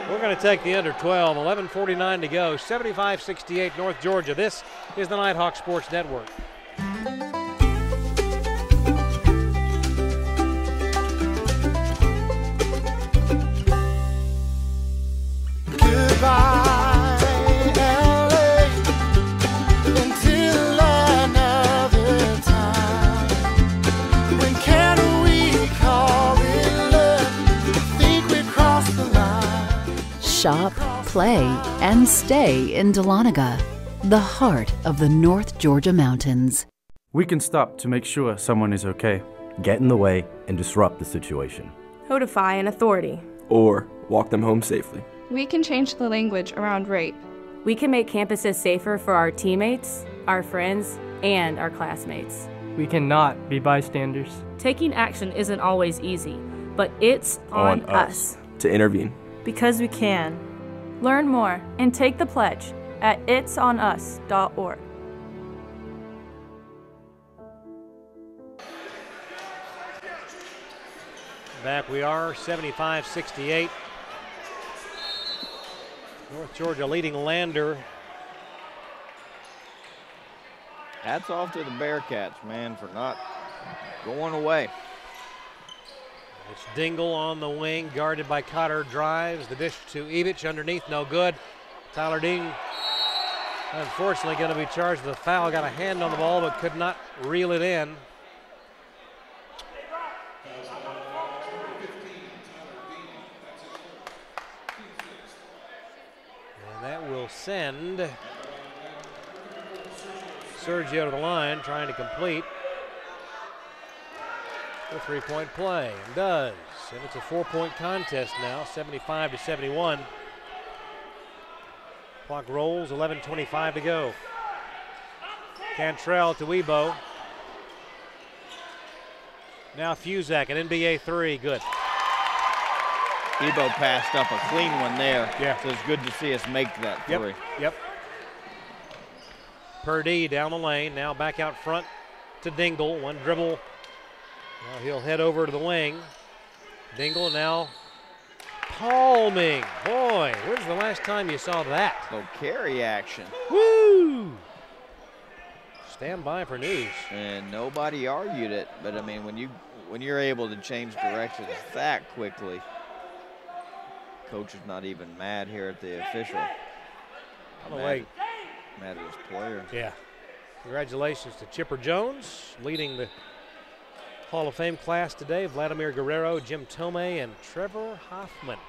S1: We're going to take the under 12, 11:49 to go, 75-68 North Georgia. This is the Nighthawk Sports Network.
S13: Goodbye, LA, until another time. When can we call it love? I think we crossed the line.
S3: Shop, play, and stay in Dahlonega, the heart of the North Georgia mountains.
S21: We can stop to make sure someone is okay.
S9: Get in the way and disrupt the situation.
S8: Notify an authority.
S19: Or walk them home safely.
S8: We can change the language around rape.
S20: We can make campuses safer for our teammates, our friends, and our classmates.
S24: We cannot be bystanders.
S20: Taking action isn't always easy, but it's on us.
S19: To intervene.
S8: Because we can. Learn more and take the pledge at itsonus.org.
S1: Back we are, 75-68. North Georgia leading Lander.
S2: Hats off to the Bearcats, man, for not going away.
S1: It's Dingle on the wing, guarded by Cotter, drives the dish to Evich underneath, no good. Tyler Dean, unfortunately, going to be charged with a foul. Got a hand on the ball, but could not reel it in. And that will send Sergio to the line, trying to complete the three-point play, and does. And it's a four-point contest now, 75-71. Clock rolls, 11:25 to go. Cantrell to Ebo. Now Fuzak, an NBA three, good.
S2: Ebo passed up a clean one there.
S1: Yeah.
S2: So it's good to see us make that three.
S1: Yep. Purdy down the lane, now back out front to Dingle. One dribble. Now he'll head over to the wing. Dingle now palming. Boy, when's the last time you saw that?
S2: Little carry action.
S1: Woo! Stand by for news.
S2: And nobody argued it, but I mean, when you're able to change directions that quickly, coach is not even mad here at the official.
S1: Mad
S2: at his player.
S1: Yeah. Congratulations to Chipper Jones, leading the Hall of Fame class today. Vladimir Guerrero, Jim Tomei, and Trevor Hoffman.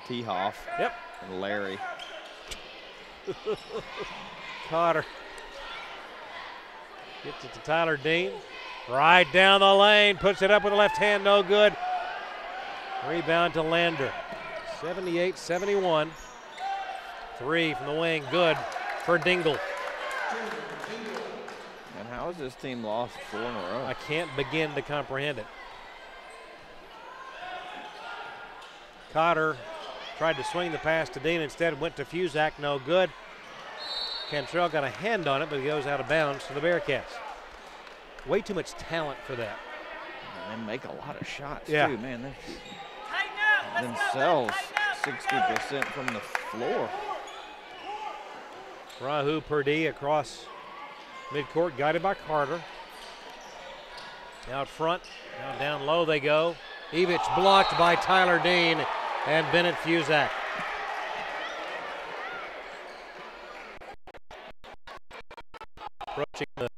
S2: T-Hoff.
S1: Yep.
S2: And Larry.
S1: Cotter gets it to Tyler Dean. Right down the lane, puts it up with the left hand, no good. Rebound to Lander. 78-71. 3 from the wing, good for Dingle.
S2: And how has this team lost 4 in a row?
S1: I can't begin to comprehend it. Cotter tried to swing the pass to Dean, instead went to Fusak, no good. Cantrell got a hand on it, but he goes out of bounds to the Bearcats. Way too much talent for that.
S2: And they make a lot of shots,
S1: yeah.
S2: too, man. They're shooting themselves 60% from the floor.
S1: Rahu Purdy across midcourt, guided by Carter. Out front, now down low they go. Evich blocked by Tyler Dean and Bennett Fusak. Approaching the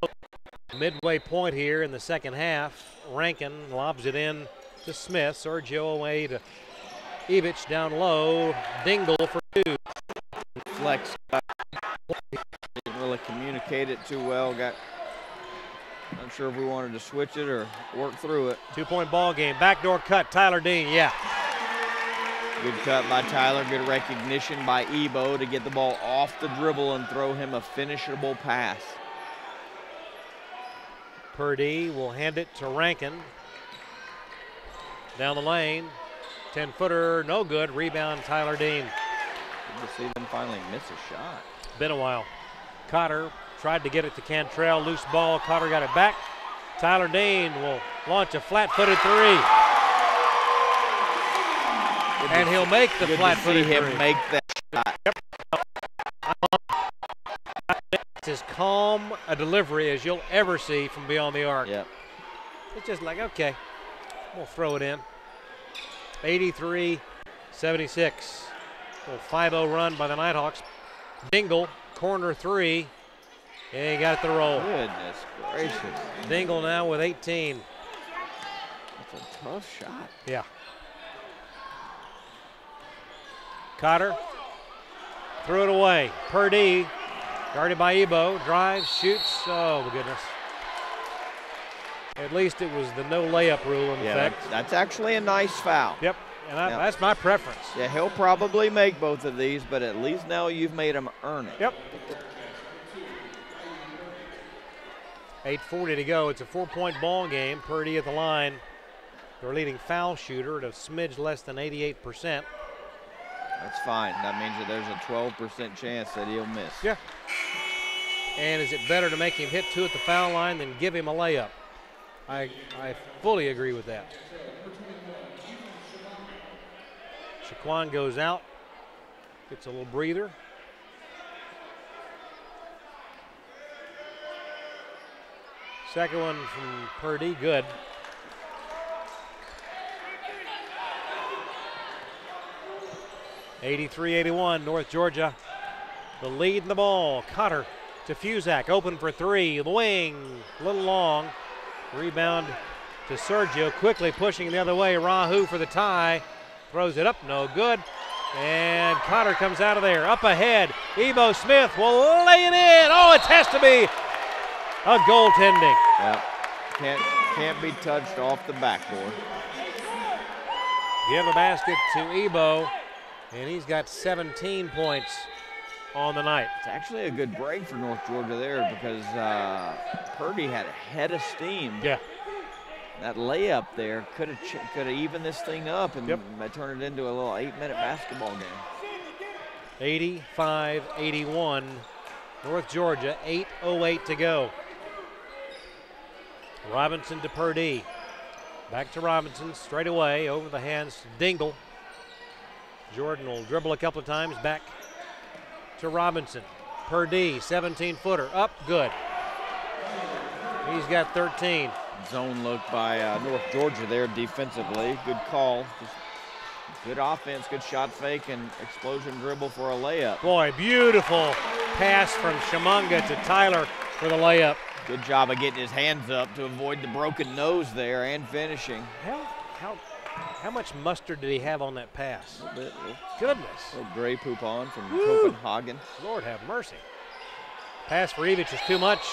S1: midway point here in the second half. Rankin lobs it in to Smith. Sergio away to Evich down low. Dingle for 2.
S2: Flex. Didn't really communicate it too well. Not sure if we wanted to switch it or work through it.
S1: 2-point ball game. Backdoor cut. Tyler Dean, yeah.
S2: Good cut by Tyler. Good recognition by Ebo to get the ball off the dribble and throw him a finishable pass.
S1: Purdy will hand it to Rankin. Down the lane. 10-footer, no good. Rebound, Tyler Dean.
S2: Good to see them finally miss a shot.
S1: Been a while. Cotter tried to get it to Cantrell. Loose ball. Cotter got it back. Tyler Dean will launch a flat-footed 3. And he'll make the flat-footed 3.
S2: Him make that shot.
S1: Yep. It's as calm a delivery as you'll ever see from beyond the arc.
S2: Yep.
S1: It's just like, okay, we'll throw it in. 83-76. Little 5-0 run by the Nighthawks. Dingle, corner 3. And he got it to roll.
S2: Goodness gracious.
S1: Dingle now with 18.
S2: That's a tough shot.
S1: Yeah. Cotter threw it away. Purdy, guarded by Ebo, drives, shoots. Oh, my goodness. At least it was the no layup rule in effect.
S2: That's actually a nice foul.
S1: Yep, and that's my preference.
S2: Yeah, he'll probably make both of these, but at least now you've made him earn it.
S1: Yep. 8:40 to go. It's a 4-point ball game. Purdy at the line. Their leading foul shooter at a smidge less than 88%.
S2: That's fine. That means that there's a 12% chance that he'll miss.
S1: Yeah. And is it better to make him hit 2 at the foul line than give him a layup? I fully agree with that. Shaquan goes out, gets a little breather. Second one from Purdy, good. (83-81), North Georgia, the lead in the ball. Cotter to Fusak, open for 3. The wing, a little long. Rebound to Sergio, quickly pushing the other way. Rahu for the tie, throws it up, no good. And Cotter comes out of there, up ahead. Ebo Smith will lay it in. Oh, it has to be a goaltending.
S2: Yep, can't be touched off the backboard.
S1: Give a basket to Ebo, and he's got 17 points on the night.
S2: It's actually a good break for North Georgia there because Purdy had a head of steam.
S1: Yeah. That
S2: layup there could have evened this thing up and turned it into a little 8-minute basketball game.
S1: 85-81, North Georgia, 8:08 to go. Robinson to Purdy. Back to Robinson, straight away, over the hands to Dingle. Jordan will dribble a couple of times, back to Robinson. Purdy, 17-footer, up, good. He's got 13.
S2: Zone look by North Georgia there defensively. Good call. Just good offense, good shot fake, and explosion dribble for a layup.
S1: Boy, beautiful pass from Shamunga to Tyler for the layup.
S2: Good job of getting his hands up to avoid the broken nose there and finishing.
S1: How much mustard did he have on that pass?
S2: A little bit.
S1: Goodness.
S2: A little Grey Poupon from Copenhagen.
S1: Lord have mercy. Pass for Evich is too much.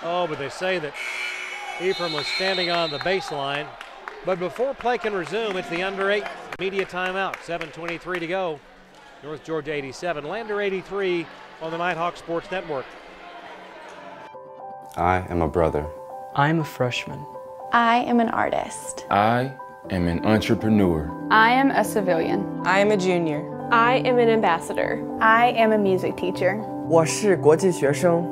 S1: Oh, but they say that Ephraim was standing on the baseline But before play can resume, it's the under 8 media timeout. 7:23 to go. North Georgia 87, Lander 83 on the Nighthawk Sports Network.
S19: I am a brother.
S24: I'm a freshman.
S6: I am an artist.
S19: I am an entrepreneur.
S7: I am a civilian.
S11: I am a junior.
S8: I am an ambassador.
S6: I am a music teacher.
S11: 我是国际学生.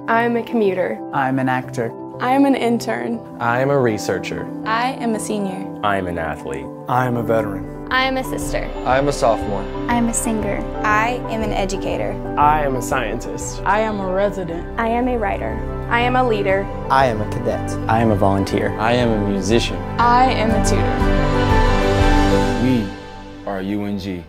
S8: I am a commuter.
S11: I'm an actor.
S8: I am an intern.
S10: I am a researcher.
S6: I am a senior.
S10: I am an athlete.
S11: I am a veteran.
S6: I am a sister.
S10: I am a sophomore.
S6: I am a singer. I am an educator.
S11: I am a scientist.
S24: I am a resident.
S6: I am a writer.
S8: I am a leader.
S10: I am a cadet. I am a volunteer. I am a musician.
S8: I am a tutor.
S19: We are UNG.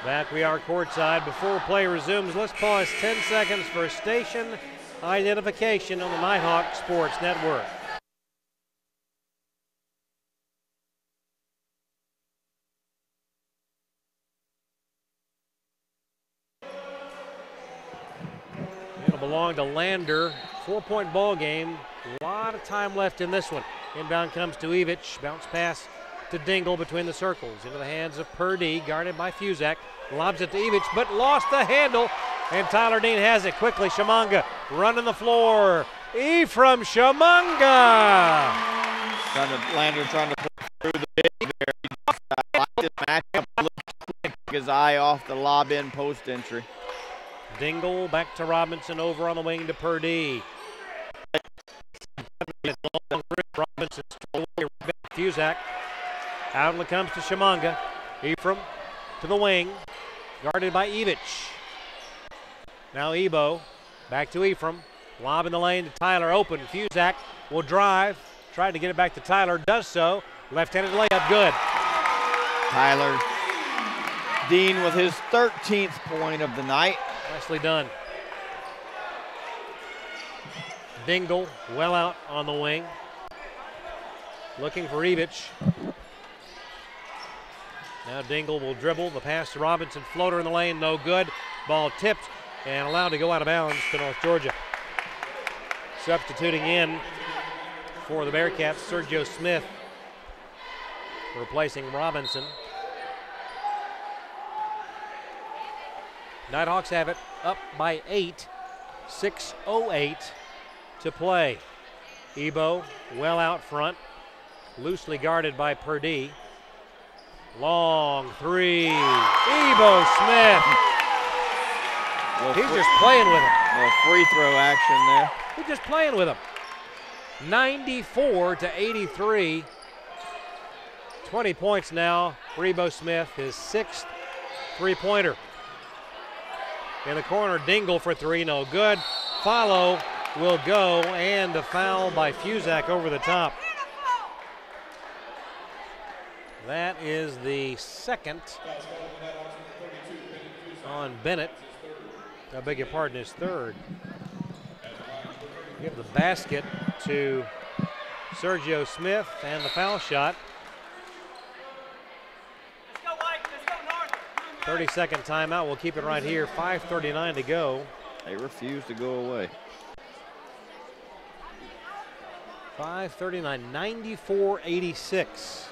S1: Back we are courtside. Before play resumes, let's pause 10 seconds for station identification on the Nighthawk Sports Network. It'll belong to Lander. 4-point ball game. A lot of time left in this one. Inbound comes to Evich. Bounce pass to Dingle between the circles. Into the hands of Purdy, guarded by Fuzak. Lobs it to Evich, but lost the handle. And Tyler Dean has it quickly. Shamanga running the floor. Ephraim Shamanga.
S2: Lander trying to put through the big there. I like this matchup. Took his eye off the lob in post entry.
S1: Dingle back to Robinson, over on the wing to Purdy. Robinson Fuzak. Outlet comes to Shamanga. Ephraim to the wing, guarded by Evich. Now Ebo, back to Ephraim. Lob in the lane to Tyler, open. Fuzak will drive, tried to get it back to Tyler, does so. Left-handed layup, good.
S2: Tyler Dean with his 13th point of the night.
S1: Nicely done. Dingle well out on the wing. Looking for Evich. Now Dingle will dribble. The pass to Robinson. Floater in the lane, no good. Ball tipped and allowed to go out of bounds to North Georgia. Substituting in for the Bearcats, Sergio Smith, replacing Robinson. Nighthawks have it up by 8. 6:08 to play. Ebo well out front, loosely guarded by Purdy. Long three, Ebo Smith. He's just playing with him.
S2: Little free throw action there.
S1: He's just playing with him. 94-83. 20 points now for Ebo Smith, his 6th three-pointer. In the corner, Dingle for three, no good. Follow will go, and a foul by Fuzak over the top. That is the second on Bennett. I beg your pardon, his third. Give the basket to Sergio Smith and the foul shot. 30-second timeout. We'll keep it right here. 5:39 to go.
S2: They refuse to go away.
S1: 5:39, 94-86.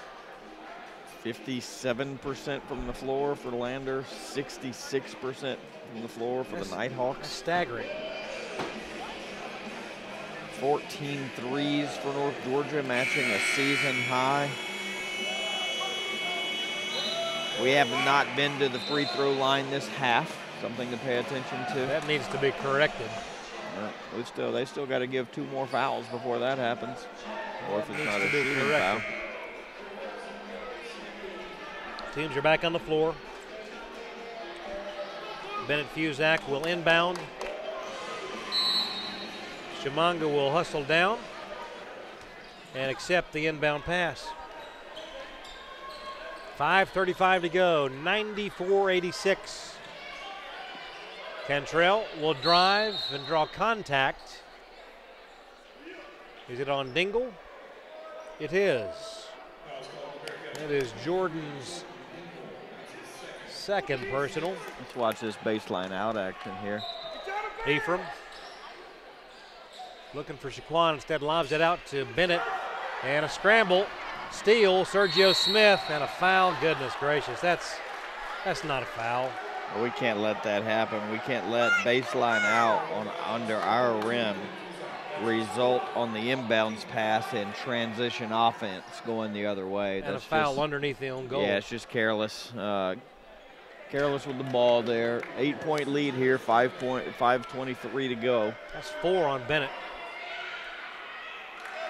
S2: 57% from the floor for Lander, 66% from the floor for the Nighthawks.
S1: Staggering.
S2: 14 threes for North Georgia, matching a season high. We have not been to the free throw line this half, something to pay attention to.
S1: That needs to be corrected.
S2: They still got to give 2 more fouls before that happens, or if it's not a shooting foul.
S1: Teams are back on the floor. Bennett Fuzak will inbound. Shamanga will hustle down and accept the inbound pass. 5:35 to go, 94-86. Cantrell will drive and draw contact. Is it on Dingle? It is. That is Jordan's second personal.
S2: Let's watch this baseline out action here.
S1: Ephraim looking for Shaquan, instead lobs it out to Bennett. And a scramble, steal, Sergio Smith, and a foul. Goodness gracious, that's not a foul.
S2: Well, we can't let that happen. We can't let baseline out under our rim result on the inbounds pass and transition offense going the other way.
S1: And a foul underneath the own goal.
S2: Yeah, it's just careless. Careless with the ball there. 8-point lead here, 5:23 to go.
S1: That's 4 on Bennett.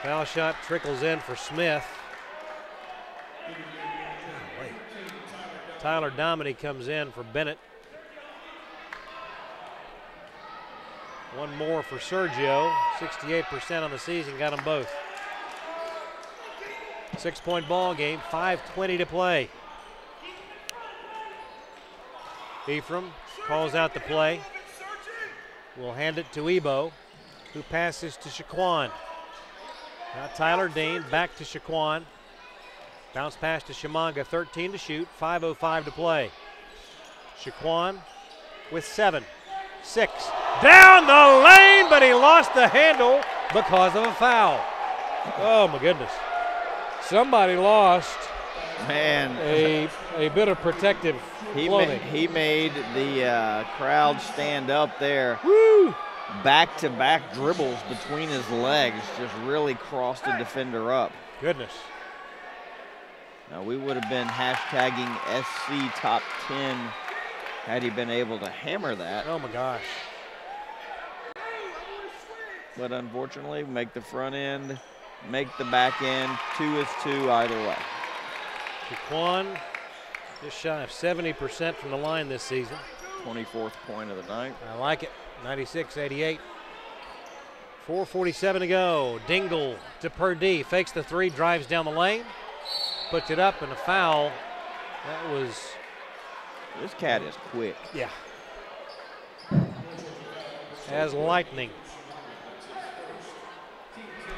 S1: Foul shot trickles in for Smith. Tyler Dominy comes in for Bennett. One more for Sergio. 68% on the season, got them both. 6-point ball game, 5:20 to play. Ephraim calls out the play. We'll hand it to Ebo, who passes to Shaquan. Now Tyler Dean back to Shaquan. Bounce pass to Shimanga, 13 to shoot, 5:05 to play. Shaquan with 7, 6. Down the lane, but he lost the handle because of a foul. Oh my goodness. Somebody lost a bit of protective clothing.
S2: He made the crowd stand up there.
S1: Woo!
S2: Back-to-back dribbles between his legs, just really crossed the defender up.
S1: Goodness.
S2: Now we would have been hashtagging SC top 10 had he been able to hammer that.
S1: Oh my gosh.
S2: But unfortunately, make the front end, make the back end. 2 is 2 either way.
S1: Shaquan just shy of 70% from the line this season.
S2: 24th point of the night.
S1: I like it. 96-88. 4:47 to go. Dingle to Purdie. Fakes the 3, drives down the lane. Puts it up, and a foul. That was...
S2: This cat is quick.
S1: Yeah. As lightning.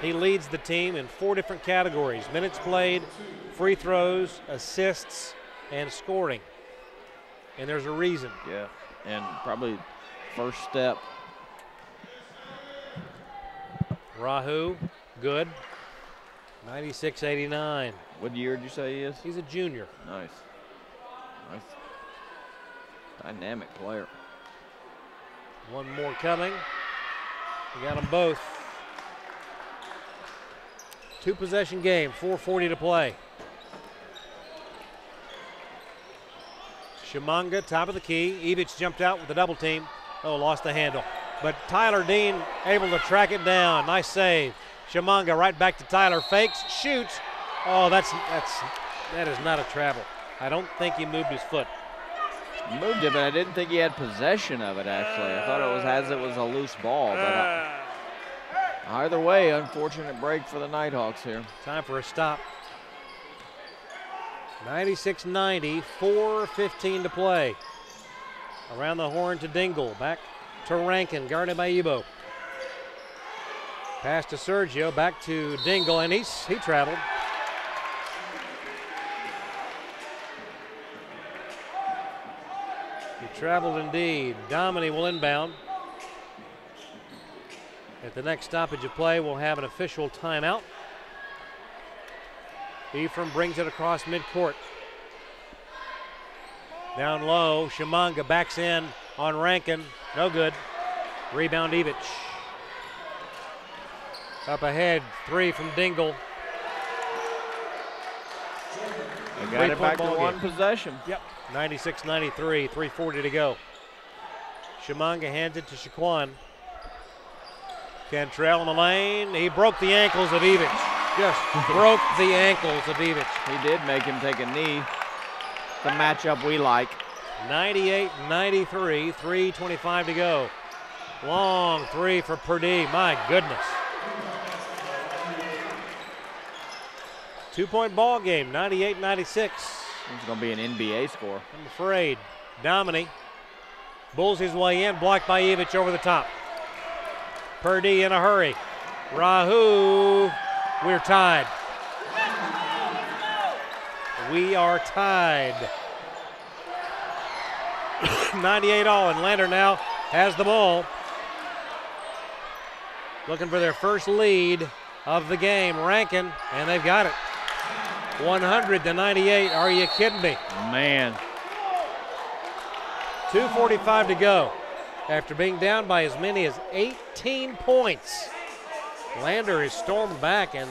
S1: He leads the team in 4 different categories: minutes played, free throws, assists, and scoring. And there's a reason.
S2: Yeah, and probably first step.
S1: Rahu, good. 96-89.
S2: What year did you say he is?
S1: He's a junior.
S2: Nice. Nice. Dynamic player.
S1: One more coming. We got them both. 2-possession game, 4:40 to play. Shimanga, top of the key. Evich jumped out with the double team. Oh, lost the handle. But Tyler Dean able to track it down. Nice save. Shimanga right back to Tyler. Fakes, shoots. Oh, that is not a travel. I don't think he moved his foot.
S2: Moved it, but I didn't think he had possession of it, actually. I thought it was a loose ball. But either way, unfortunate break for the Nighthawks here.
S1: Time for a stop. 96-90, 4:15 to play. Around the horn to Dingle. Back to Rankin, guarded by Ebo. Pass to Sergio, back to Dingle, and he traveled. He traveled indeed. Dominy will inbound. At the next stoppage of play, we'll have an official timeout. Ephraim brings it across midcourt. Down low, Shimanga backs in on Rankin. No good. Rebound Evich. Up ahead, 3 from Dingle.
S2: They got it back to 1 possession.
S1: Yep, 96-93, 3:40 to go. Shimanga hands it to Shaquan. Cantrell in the lane. He broke the ankles of Evich. Just broke the ankles of Evich.
S2: He did make him take a knee. The matchup we like.
S1: 98-93, 3:25 to go. Long 3 for Purdie. My goodness. 2-point ball game, 98-96.
S2: It's going to be an NBA score.
S1: I'm afraid. Dominy bulls his way in, blocked by Evich over the top. Purdie in a hurry. Rahu, we're tied. We are tied. 98 all, and Lander now has the ball. Looking for their first lead of the game. Rankin, and they've got it. 100-98. Are you kidding me?
S2: Man.
S1: 2:45 to go. After being down by as many as 18 points, Lander has stormed back, and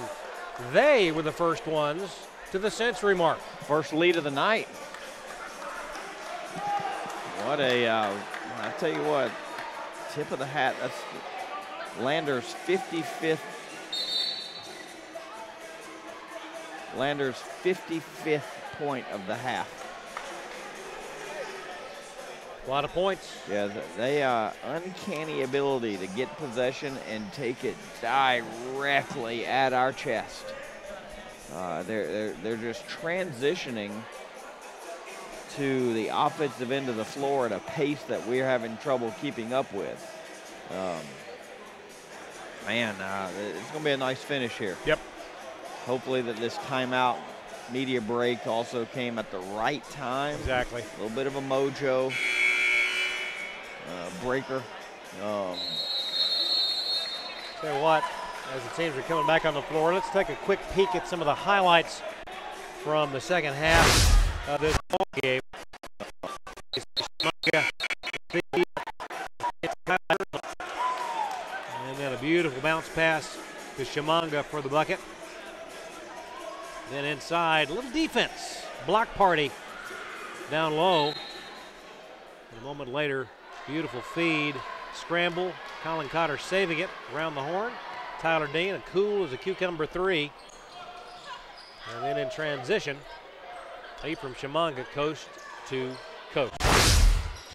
S1: they were the first ones to the century mark.
S2: First lead of the night. What a, I tell you what, tip of the hat. That's Lander's 55th. Lander's 55th point of the half.
S1: A lot of points.
S2: Yeah, they uncanny ability to get possession and take it directly at our chest. They're just transitioning to the offensive end of the floor at a pace that we're having trouble keeping up with. It's going to be a nice finish here.
S1: Yep.
S2: Hopefully that this timeout media break also came at the right time.
S1: Exactly.
S2: A little bit of a mojo breaker.
S1: Tell you what, as the teams are coming back on the floor, let's take a quick peek at some of the highlights from the second half of this ball game. And then a beautiful bounce pass to Shimanga for the bucket. Then inside, a little defense. Block party down low. And a moment later, beautiful feed. Scramble. Colin Cotter saving it around the horn. Tyler Dean, a cool as a cucumber three. And then in transition, Ephraim Shimanga coast to coast.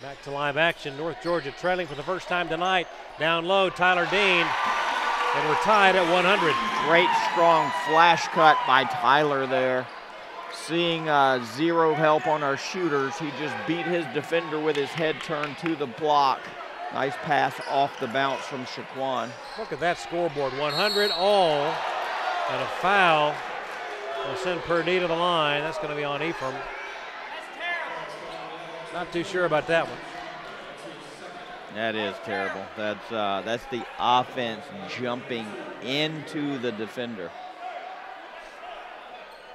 S1: Back to live action. North Georgia trailing for the first time tonight. Down low, Tyler Dean. And we're tied at 100.
S2: Great strong flash cut by Tyler there. Seeing zero help on our shooters. He just beat his defender with his head turned to the block. Nice pass off the bounce from Shaquan.
S1: Look at that scoreboard, 100 all. And a foul will send Purdy to the line. That's going to be on Ephraim. Not too sure about that one.
S2: That is terrible. That's the offense jumping into the defender.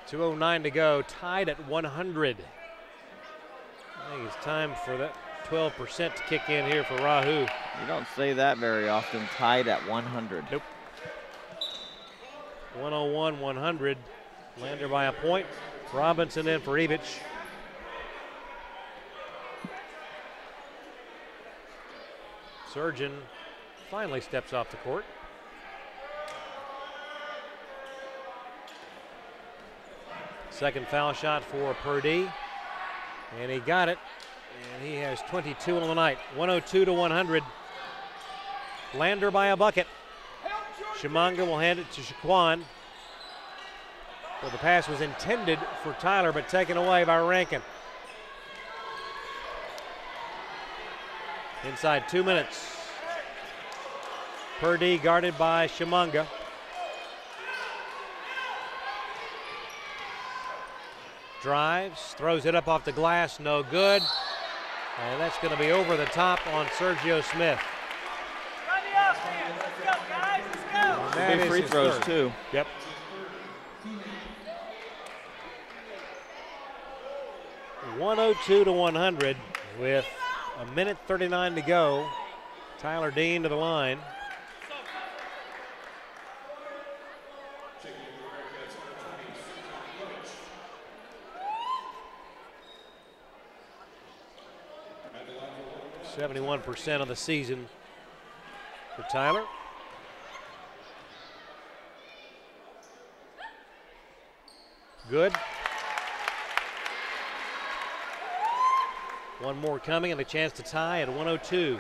S1: 2:09 to go, tied at 100. I think it's time for that 12% to kick in here for Rahu.
S2: You don't say that very often, tied at 100.
S1: Nope. 101-100. Lander by a point. Robinson in for Evich. Surgeon finally steps off the court. Second foul shot for Purdy, and he got it, and he has 22 on the night. 102-100. Lander by a bucket. Shimanga will hand it to Shaquan. Well, the pass was intended for Tyler, but taken away by Rankin. Inside 2 minutes. Purdy guarded by Shimanga. Drives, throws it up off the glass, no good. And that's going to be over the top on Sergio Smith.
S2: Big free throws too.
S1: Yep. (102-100) with 1:39 to go. Tyler Dean to the line. (71% of the season for Tyler. Good. One more coming and a chance to tie at 102.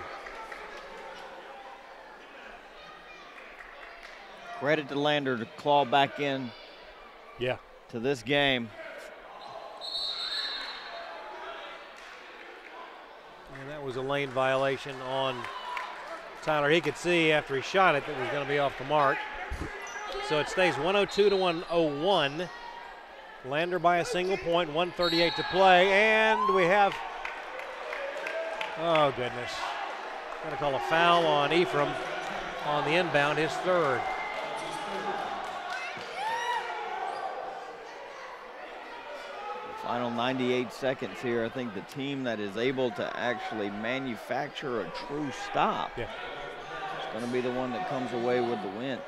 S2: Credit to Lander to claw back in to this game.
S1: And that was a lane violation on Tyler. He could see after he shot it that it was going to be off the mark. So it stays 102 to 101. Lander by a single point, 1:38 to play, and we have, oh goodness, going to call a foul on Ephraim on the inbound, his third.
S2: Final 98 seconds here. I think the team that is able to actually manufacture a true stop is going to be the one that comes away with the win.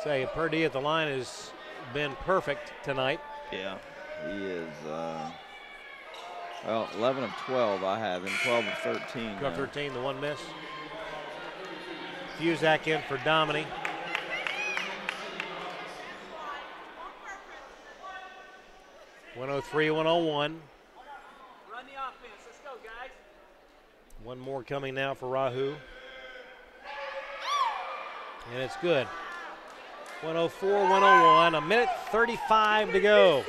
S1: Say, Purdy at the line has been perfect tonight.
S2: Yeah, he is. Well, 11 of 12 I have him, 12 of 13.
S1: 12 of 13, the one miss. Fuzak in for Domini. (103, 101).
S4: Run the offense. Let's go, guys.
S1: One more coming now for Rahu. And it's good. 104, 101. A minute 35 to go.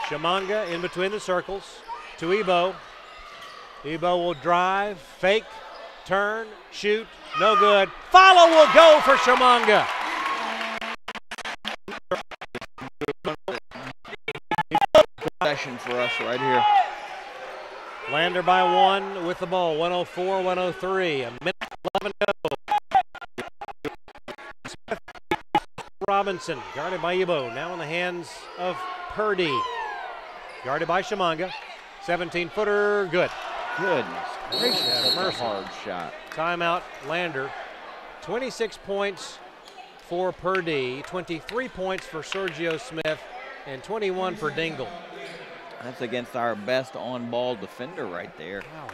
S1: Shamanga in between the circles to Ebo. Ebo will drive, fake, turn, shoot, no good. Follow will go for Shamanga.
S2: Possession for us right here.
S1: Lander by one with the ball, 104, 103. A minute 11 to go. Robinson, guarded by Ebo, now in the hands of Purdy. Guarded by Shamanga. 17-footer, good.
S2: Goodness gracious, that's a hard shot.
S1: Timeout, Lander. 26 points for Purdy, 23 points for Sergio Smith, and 21 for Dingle.
S2: That's against our best on-ball defender right there.
S1: Wow,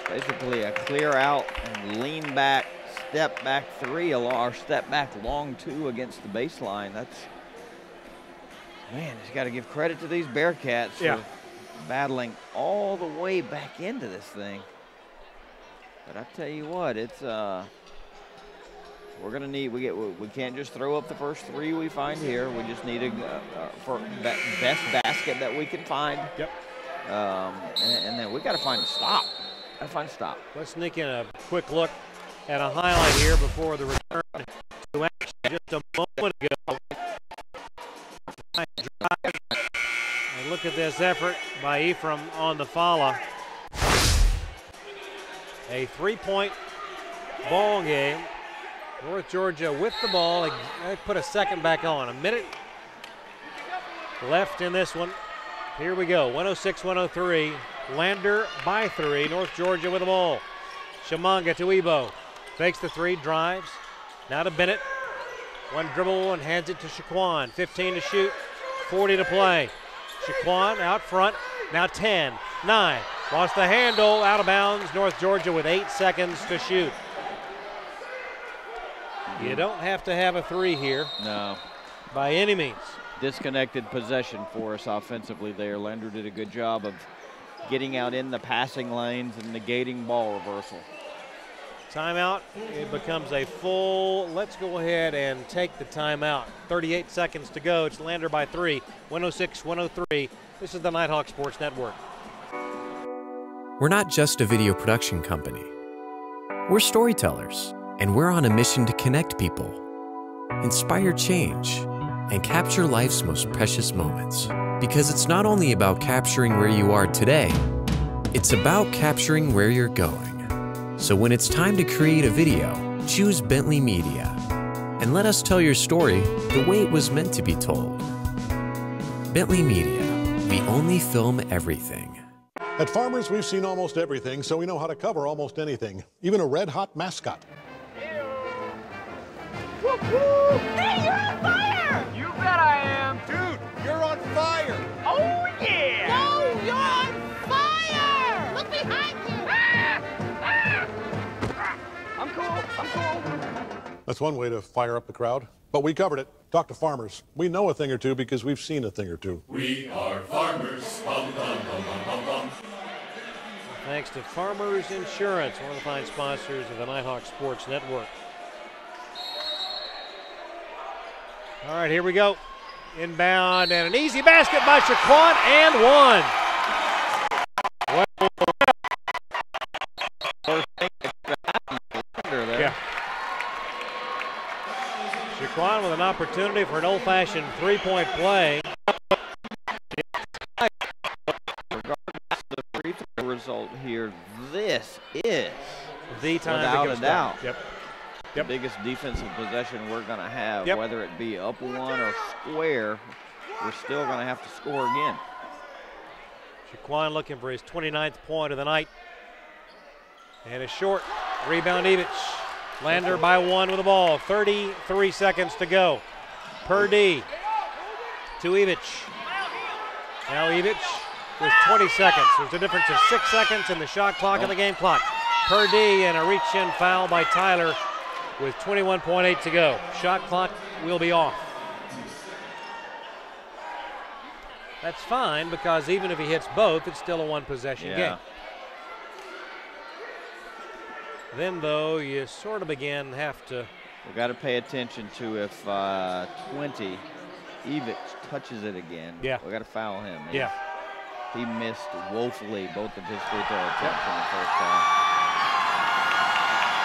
S2: basically a clear out and lean back, step back three, or step back long two against the baseline. That's, man, you got to give credit to these Bearcats for battling all the way back into this thing. But I tell you what, it's we're gonna need. We can't just throw up the first three we find here. We just need a best basket that we can find.
S1: Yep.
S2: And then we got to find a stop. Got to find a stop.
S1: Let's sneak in a quick look at a highlight here before the return to action just a moment ago. And look at this effort by Ephraim on the follow. A 3-point ball game. North Georgia with the ball. They put a second back on. A minute left in this one. Here we go. 106, 103. Lander by 3. North Georgia with the ball. Shamanga to Ebo. Fakes the three, drives. Now to Bennett. One dribble and hands it to Shaquan. 15 to shoot, 40 to play. Shaquan out front. Now 10, 9. Lost the handle, out of bounds. North Georgia with 8 seconds to shoot. You don't have to have a three here.
S2: No.
S1: By any means.
S2: Disconnected possession for us offensively there. Lander did a good job of getting out in the passing lanes and negating ball reversal.
S1: Timeout. It becomes a full, let's go ahead and take the timeout. 38 seconds to go. It's Lander by 3. 106, 103. This is the Nighthawk Sports Network.
S16: We're not just a video production company. We're storytellers, and we're on a mission to connect people, inspire change, and capture life's most precious moments. Because it's not only about capturing where you are today, it's about capturing where you're going. So when it's time to create a video, choose Bentley Media, and let us tell your story the way it was meant to be told. Bentley Media, we only film everything.
S18: At Farmers, we've seen almost everything, so we know how to cover almost anything, even a red-hot mascot.
S4: Hey, you're on fire! You bet I am.
S13: Dude, you're on fire!
S4: Oh, yeah!
S14: No, you're on fire! Look behind you!
S4: I'm cool.
S18: That's one way to fire up the crowd. But we covered it. Talk to Farmers. We know a thing or two because we've seen a thing or two.
S13: We are farmers. Bum, bum, bum, bum, bum, bum.
S1: Thanks to Farmers Insurance, one of the fine sponsors of the Nighthawk Sports Network. All right, here we go. Inbound and an easy basket by Shaquan and one.
S2: First thing that happened there.
S1: Yeah. opportunity for an old-fashioned three-point play.
S2: Regardless of the free throw result here, this is
S1: the time
S2: without a doubt.
S1: Yep.
S2: The biggest defensive possession we're going to have,
S1: Yep.
S2: whether it be up one or square, we're still going to have to score again.
S1: Shaquan looking for his 29th point of the night. And a short rebound, Evich. Lander by one with the ball. 33 seconds to go. Purdy to Evich. Now Evich with 20 seconds. There's a difference of 6 seconds in the shot clock and the game clock. Purdy and a reach-in foul by Tyler with 21.8 to go. Shot clock will be off. That's fine because even if he hits both, it's still a one-possession game. Then, though, you sort of again have to.
S2: We've got to pay attention to if 20, Evich touches it again.
S1: Yeah.
S2: We've got to foul him.
S1: Yeah.
S2: He missed woefully both of his free throw attempts in the first half.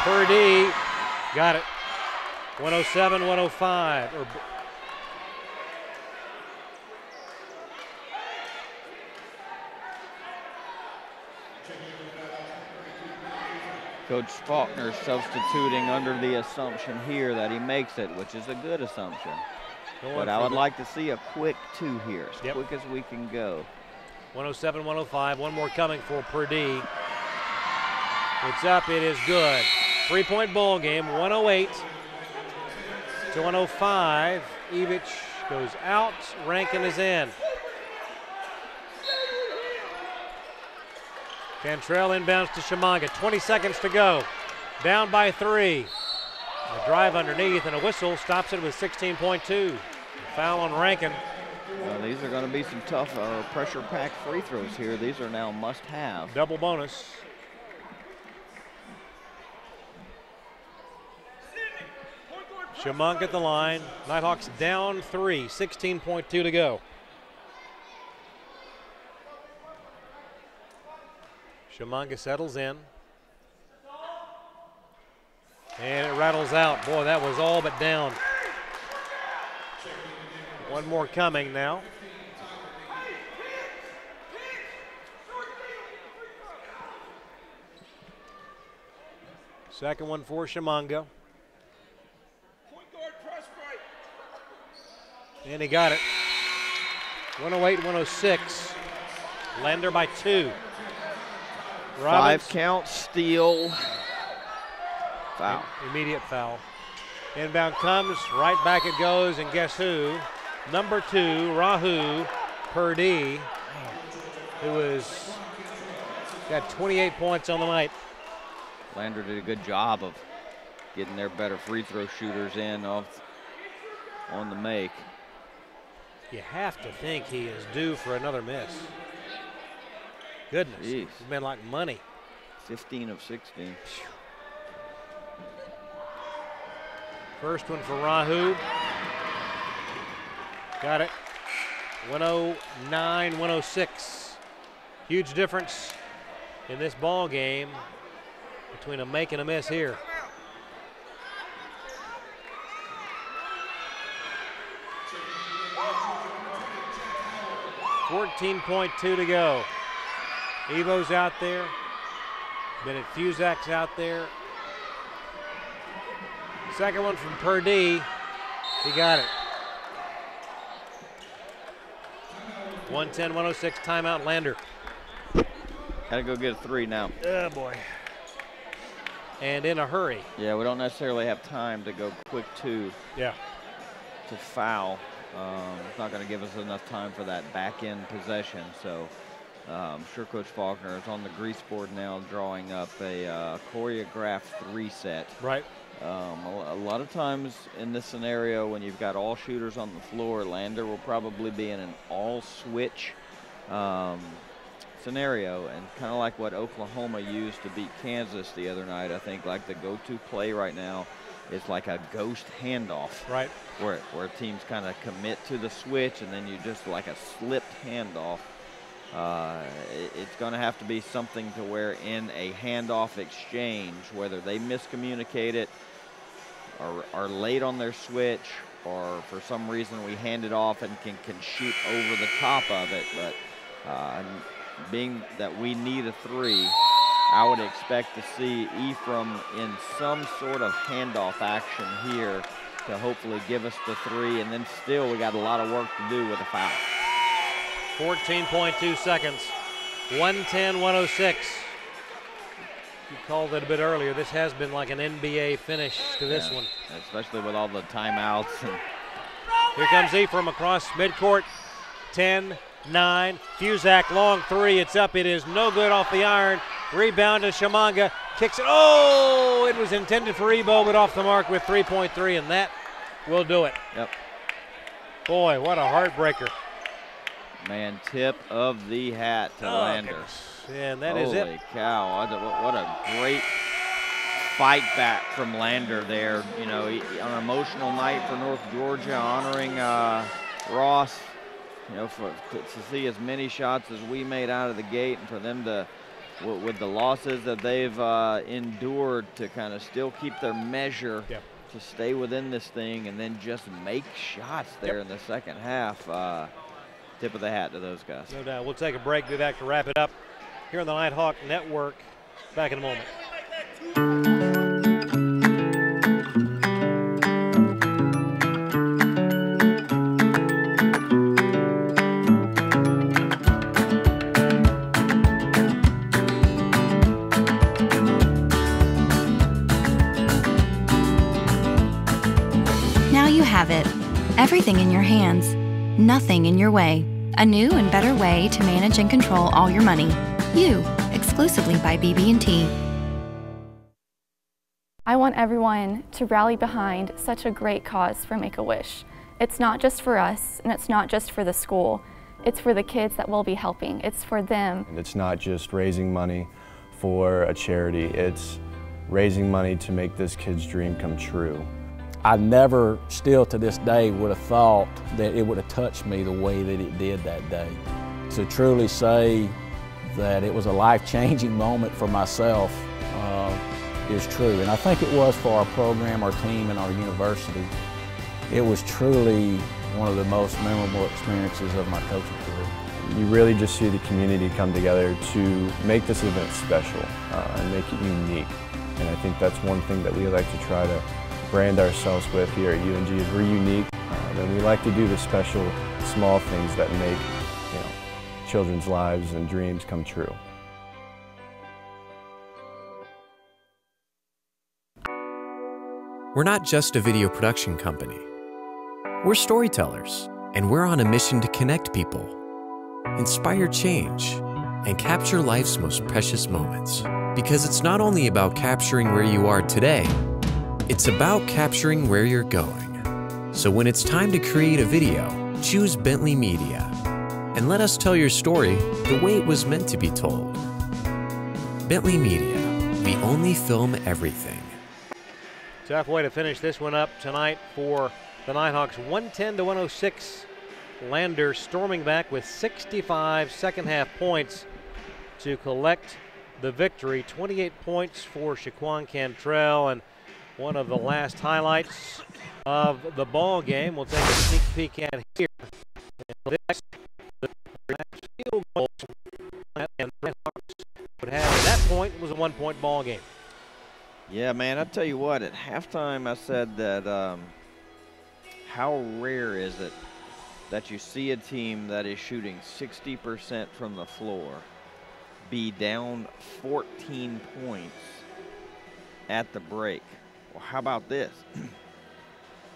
S1: Purdy got it. 107-105.
S2: Coach Faulkner substituting under the assumption here that he makes it, which is a good assumption. But I would like to see a quick two here, as quick as we can go.
S1: 107-105. One more coming for Purdy. It's up. It is good. 3-point ball game. 108-105. Evich goes out. Rankin is in. Cantrell inbounds to Chimanga. 20 seconds to go. Down by 3. A drive underneath and a whistle stops it with 16.2. Foul on Rankin.
S2: Well, these are going to be some tough pressure-packed free throws here. These are now must-have.
S1: Double bonus. Chimanga at the line. Nighthawks down 3. 16.2 to go. Chimanga settles in. And it rattles out. Boy, that was all but down. One more coming now. Second one for Chimanga. And he got it. 108-106. Lander by 2. Robbins.
S2: 5 count, steal, foul.
S1: Immediate foul. Inbound comes, right back it goes, and guess who? Number 2, Rahu Purdy, who has got 28 points on the night.
S2: Lander did a good job of getting their better free throw shooters in on the make.
S1: You have to think he is due for another miss. Goodness,
S2: Jeez.
S1: It's been like money.
S2: 15 of 16.
S1: First one for Rahu. Got it. 109-106. Huge difference in this ball game between a make and a miss here. .2 to go. Evo's out there. Bennett Fuzak's out there. Second one from Purdy. He got it. 110-106 timeout, Lander.
S2: Gotta go get a 3 now.
S1: Oh boy. And in a hurry.
S2: Yeah, we don't necessarily have time to go quick 2.
S1: Yeah.
S2: To foul. It's not going to give us enough time for that back end possession. So I'm sure Coach Faulkner is on the grease board now drawing up a choreographed 3 set.
S1: Right.
S2: A lot of times in this scenario, when you've got all shooters on the floor, Lander will probably be in an all switch scenario, and kind of like what Oklahoma used to beat Kansas the other night. I think like the go-to play right now is like a ghost handoff.
S1: Right.
S2: Where teams kind of commit to the switch and then you just like a slipped handoff. It's going to have to be something to where in a handoff exchange, whether they miscommunicate it or are late on their switch or for some reason we hand it off and can shoot over the top of it. But being that we need a 3, I would expect to see Ephraim in some sort of handoff action here to hopefully give us the 3, and then still we got a lot of work to do with a foul.
S1: 14.2 seconds, 110-106. You called it a bit earlier. This has been like an NBA finish to this one.
S2: Especially with all the timeouts.
S1: Here comes Ephraim across midcourt. 10, 9, Fusak, long 3. It's up. It is no good off the iron. Rebound to Shamanga. Kicks it. Oh, it was intended for Ebo, but off the mark with 3.3, and that will do it.
S2: Yep.
S1: Boy, what a heartbreaker.
S2: Man, tip of the hat to Lander.
S1: And that is it.
S2: Holy cow, what a great fight back from Lander there. You know, on an emotional night for North Georgia, honoring Ross, you know, to see as many shots as we made out of the gate, and for them to, with the losses that they've endured, to kind of still keep their measure, to stay within this thing and then just make shots there in the second half. Tip of the hat to those guys.
S1: No doubt. We'll take a break, be back to wrap it up here on the Nighthawk Network. Back in a moment.
S17: Now you have it. Everything in your hands, nothing in your way. A new and better way to manage and control all your money. You, exclusively by BB&T.
S6: I want everyone to rally behind such a great cause for Make-A-Wish. It's not just for us, and it's not just for the school. It's for the kids that we'll be helping. It's for them.
S5: And it's not just raising money for a charity. It's raising money to make this kid's dream come true.
S15: I never, still to this day, would have thought that it would have touched me the way that it did that day. To truly say that it was a life-changing moment for myself is true. And I think it was for our program, our team, and our university. It was truly one of the most memorable experiences of my coaching career.
S5: You really just see the community come together to make this event special and make it unique. And I think that's one thing that we like to try to brand ourselves with here at UNG is we're unique, and we like to do the special, small things that make children's lives and dreams come true.
S16: We're not just a video production company. We're storytellers, and we're on a mission to connect people, inspire change, and capture life's most precious moments. Because it's not only about capturing where you are today, it's about capturing where you're going. So when it's time to create a video, choose Bentley Media. And let us tell your story the way it was meant to be told. Bentley Media, we only film everything.
S1: Tough way to finish this one up tonight for the Nighthawks. 110-106. Lander storming back with 65 second half points to collect the victory. 28 points for Shaquan Cantrell, and one of the last highlights of the ball game. We'll take a sneak peek at here. And this, the field goal, and the Nighthawks would have at that point was a 1-point ball game.
S2: Yeah, man, I'll tell you what, at halftime I said that how rare is it that you see a team that is shooting 60% from the floor be down 14 points at the break. Well, how about this?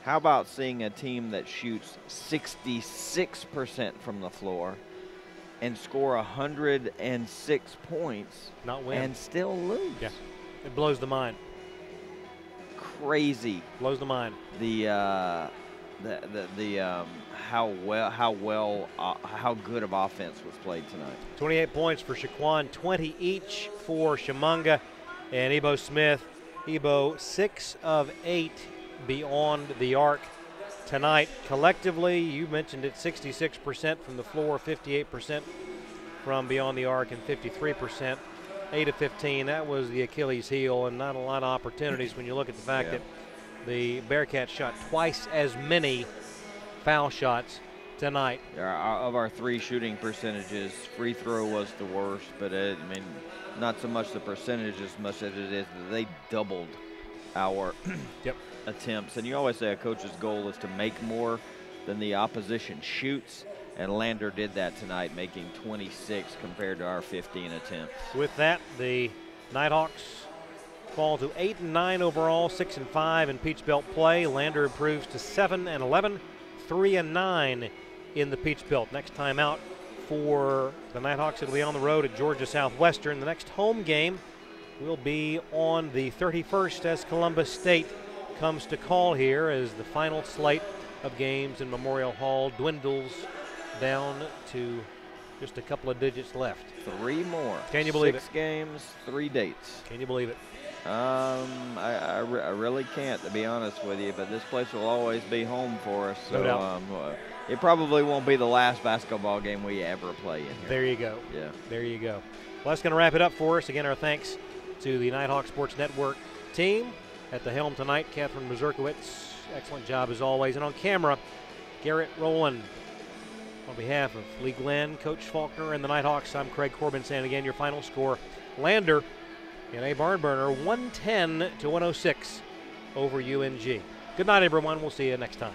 S2: How about seeing a team that shoots 66% from the floor and score 106 points
S1: not win
S2: and still lose?
S1: Yeah, it blows the mind.
S2: Crazy.
S1: Blows the mind.
S2: How good of offense was played tonight.
S1: 28 points for Shaquan, 20 each for Shamanga and Ebo Smith. Ebo 6 of 8 beyond the arc tonight. Collectively, you mentioned it, 66% from the floor, 58% from beyond the arc, and 53%. 8 of 15, that was the Achilles heel, and not a lot of opportunities when you look at the fact that The Bearcats shot twice as many foul shots tonight.
S2: Of our 3 shooting percentages, free throw was the worst, but not so much the percentage as much as it is that they doubled our attempts. And you always say a coach's goal is to make more than the opposition shoots, and Lander did that tonight, making 26 compared to our 15 attempts.
S1: With that, the Nighthawks fall to 8-9 overall, 6-5 in Peach Belt play. Lander improves to 7-11, 3-9 in the Peach Belt. Next time out for the Nighthawks, it'll be on the road at Georgia Southwestern. The next home game will be on the 31st as Columbus State comes to call here as the final slate of games in Memorial Hall dwindles down to just a couple of digits left.
S2: 3 more.
S1: Can you believe it?
S2: 6 games, 3 dates.
S1: Can you believe it?
S2: I really can't, to be honest with you, but this place will always be home for us. So
S1: no doubt.
S2: It probably won't be the last basketball game we ever play in here.
S1: There you go.
S2: Yeah.
S1: There you go. Well, that's going to wrap it up for us. Again, our thanks to the Nighthawk Sports Network team. At the helm tonight, Catherine Mazurkowitz. Excellent job as always. And on camera, Garrett Rowland. On behalf of Lee Glenn, Coach Faulkner, and the Nighthawks, I'm Craig Corbin saying again your final score. Lander in a barn burner, 110-106 over UNG. Good night, everyone. We'll see you next time.